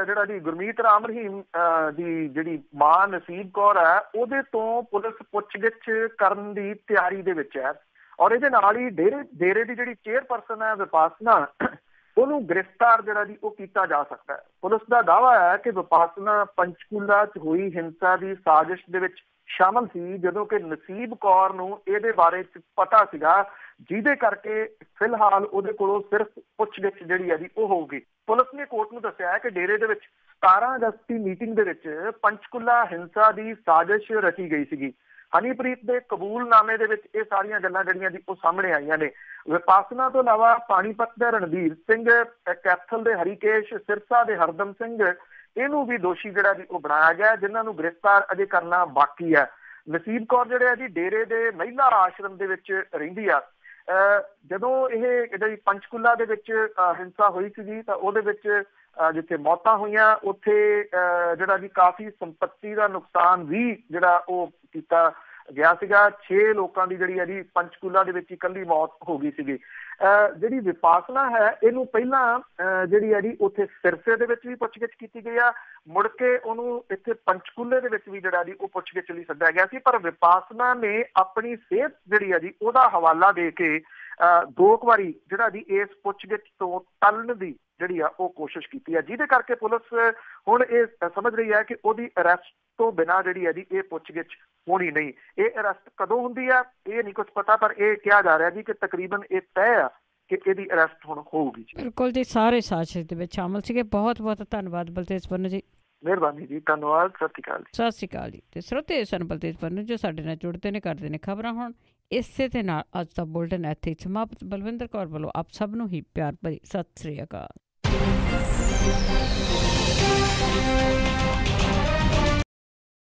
ਜਿਹੜਾ ਜੀ ਗੁਰਮੀਤ ਰਾਮ ਰਹੀਮ ਦੀ ਜਿਹੜੀ ਮਾਂ ਨਸੀਬ ਕੌਰ ਹੈ ਉਹਦੇ ਤੋਂ ਪੁਲਿਸ ਪੁੱਛਗਿੱਛ ਕਰਨ ਦੀ ਤਿਆਰੀ ਦੇ ਵਿੱਚ ਹੈ ਔਰ ਇਹਦੇ ਨਾਲ ਹੀ ਡੇਰੇ ਦੀ ਜਿਹੜੀ ਚੇਅਰਪਰਸਨ ਹੈ ਵਿਪਾਸਨਾ ਉਹਨੂੰ ਗ੍ਰਿਫਤਾਰ ਜਿਹੜਾ ਜੀ ਉਹ ਕੀਤਾ ਜਾ ਸਕਦਾ ਹੈ। ਪੁਲਿਸ ਦਾ ਦਾਅਵਾ ਹੈ ਕਿ ਵਿਪਾਸਨਾ ਪੰਚਕੂਲਾ 'ਚ ਹੋਈ ਹਿੰਸਾ ਦੀ ਸਾਜ਼ਿਸ਼ ਦੇ ਵਿੱਚ ਸ਼ਾਮਲ ਸੀ, ਜਦੋਂ ਕਿ ਨਸੀਬ ਕੌਰ ਨੂੰ ਇਹਦੇ ਬਾਰੇ 'ਚ ਪਤਾ ਸੀਗਾ, ਜਿਹਦੇ ਕਰਕੇ ਫਿਲਹਾਲ ਉਹਦੇ ਕੋਲੋਂ ਸਿਰਫ ਪੁੱਛਗਿੱਛ ਜਿਹੜੀ ਹੈ ਜੀ ਉਹ ਹੋਊਗੀ। ਪੁਲਿਸ ਨੇ ਕੋਰਟ ਨੂੰ ਦੱਸਿਆ ਹੈ ਕਿ ਡੇਰੇ ਦੇ ਵਿੱਚ 17 ਅਗਸਤ ਦੀ ਮੀਟਿੰਗ ਦੇ ਵਿੱਚ ਪੰਚਕੂਲਾ ਹਿੰਸਾ ਦੀ ਸਾਜ਼ਿਸ਼ ਰਚੀ ਗਈ ਸੀਗੀ। ਹਨੀਪ੍ਰੀਤ ਦੇ ਕਬੂਲਨਾਮੇ ਦੇ ਵਿੱਚ ਇਹ ਸਾਰੀਆਂ ਗੱਲਾਂ ਜਿਹੜੀਆਂ ਜੀ ਉਹ ਸਾਹਮਣੇ ਆਈਆਂ ਨੇ। ਵਿਪਾਸਨਾ ਤੋਂ ਇਲਾਵਾ ਪਾਣੀਪਤ ਦੇ ਰਣਧੀਰ ਸਿੰਘ, ਕੈਥਲ ਦੇ ਹਰੀਕੇਸ਼, ਸਿਰਸਾ ਦੇ ਹਰਦਮ ਸਿੰਘ, ਇਹਨੂੰ ਵੀ ਦੋਸ਼ੀ ਜਿਹੜਾ ਜੀ ਉਹ ਬਣਾਇਆ ਗਿਆ, ਜਿਨ੍ਹਾਂ ਨੂੰ ਗ੍ਰਿਫਤਾਰ ਅਜੇ ਕਰਨਾ ਬਾਕੀ ਹੈ। ਨਸੀਬ ਕੌਰ ਜਿਹੜੇ ਆ ਜੀ ਡੇਰੇ ਦੇ ਮਹਿਲਾ ਆਸ਼ਰਮ ਦੇ ਵਿੱਚ ਰਹਿੰਦੀ ਆ। ਜਦੋਂ ਇਹ ਜਿਹੜੀ ਪੰਚਕੂਲਾ ਦੇ ਵਿੱਚ ਹਿੰਸਾ ਹੋਈ ਸੀਗੀ ਤਾਂ ਉਹਦੇ ਵਿੱਚ ਜਿੱਥੇ ਮੌਤਾਂ ਹੋਈਆਂ ਉੱਥੇ ਜਿਹੜਾ ਜੀ ਕਾਫੀ ਸੰਪੱਤੀ ਦਾ ਨੁਕਸਾਨ ਵੀ ਜਿਹੜਾ ਉਹ ਕੀਤਾ ਗਿਆ ਸੀਗਾ। 6 ਲੋਕਾਂ ਦੀ ਜਿਹੜੀ ਹੈ ਜੀ ਪੰਚਕੂਲਾ ਦੇ ਵਿੱਚ ਇਕੱਲੀ ਮੌਤ ਹੋ ਗਈ ਸੀਗੀ। ਜਿਹੜੀ ਵਿਪਾਸਨਾ ਹੈ ਇਹਨੂੰ ਪਹਿਲਾਂ ਜਿਹੜੀ ਹੈ ਜੀ ਉੱਥੇ ਸਿਰਸੇ ਦੇ ਵਿੱਚ ਵੀ ਪੁੱਛਗਿੱਛ ਕੀਤੀ ਗਈ ਆ, ਮੁੜ ਕੇ ਉਹਨੂੰ ਇੱਥੇ ਪੰਚਕੂਲੇ ਦੇ ਵਿੱਚ ਵੀ ਜਿਹੜਾ ਜੀ ਉਹ ਪੁੱਛਗਿੱਛ ਲਈ ਸੱਦਿਆ ਗਿਆ ਸੀ। ਪਰ ਵਿਪਾਸਨਾ ਨੇ ਆਪਣੀ ਸਿਹਤ ਜਿਹੜੀ ਹੈ ਜੀ ਉਹਦਾ ਹਵਾਲਾ ਦੇ ਕੇ 2 ਵਾਰੀ ਜਿਹੜਾ ਜੀ ਇਸ ਪੁੱਛਗਿੱਛ ਤੋਂ ਟਲਣ ਦੀ ਜਿਹੜੀ ਆ ਉਹ ਕੋਸ਼ਿਸ਼ ਕੀਤੀ ਹੈ, ਜਿਹਦੇ ਕਰਕੇ ਪੁਲਿਸ ਹੁਣ ਇਹ ਸਮਝ ਰਹੀ ਹੈ ਕਿ ਉਹਦੀ ਅਰੈਸਟ ਤੋਂ ਬਿਨਾਂ ਜਿਹੜੀ ਹੈ ਜੀ ਇਹ ਪੁੱਛਗਿੱਛ ਹੋਣੀ ਨਹੀਂ। ਇਹ ਅਰੈਸਟ ਕਦੋਂ ਹੁੰਦੀ ਆ ਇਹ ਨਹੀਂ ਕੁਝ ਪਤਾ, ਪਰ ਇਹ ਕਿਹਾ ਜਾ ਰਿਹਾ ਜੀ ਕਿ ਤਕਰੀਬਨ ਇਹ ਤੈਅ ਆ ਕਿ ਇਹਦੀ ਅਰੈਸਟ ਹੁਣ ਹੋਊਗੀ। ਬਿਲਕੁਲ ਜੀ, ਸਾਰੇ ਸਾਜ਼ਿਸ਼ ਦੇ ਵਿੱਚ ਸ਼ਾਮਲ ਸੀਗੇ। ਬਹੁਤ ਬਹੁਤ ਧੰਨਵਾਦ ਬਲਤੇਜ ਪੰਨੂ ਜੀ। ਮਿਹਰਬਾਨੀ ਜੀ, ਧੰਨਵਾਦ। ਸਤਿ ਸ਼੍ਰੀ ਅਕਾਲ ਜੀ। ਸਤਿ ਸ਼੍ਰੀ ਅਕਾਲ ਜੀ। ਤੇ ਸਰੋਤੇ ਸਨ ਬਲਤੇਜ ਪੰਨੂ ਜੋ ਸਾਡੇ ਨਾਲ ਜੁੜਦੇ ਨੇ, ਕਰਦੇ ਨੇ ਖਬਰਾਂ। ਹੁਣ ਇਸੇ ਦੇ ਨਾਲ ਅੱਜ ਦਾ ਬੁਲਟਨ ਇੱਥੇ ਹੀ ਸਮਾਪਤ। ਬਲਵਿੰਦਰ ਕੌਰ ਵੱਲੋਂ ਆਪ ਸਭ ਨੂੰ ਹੀ ਪਿਆਰ ਭਰੀ ਸਤਿ ਸ਼੍ਰੀ ਅਕਾਲ।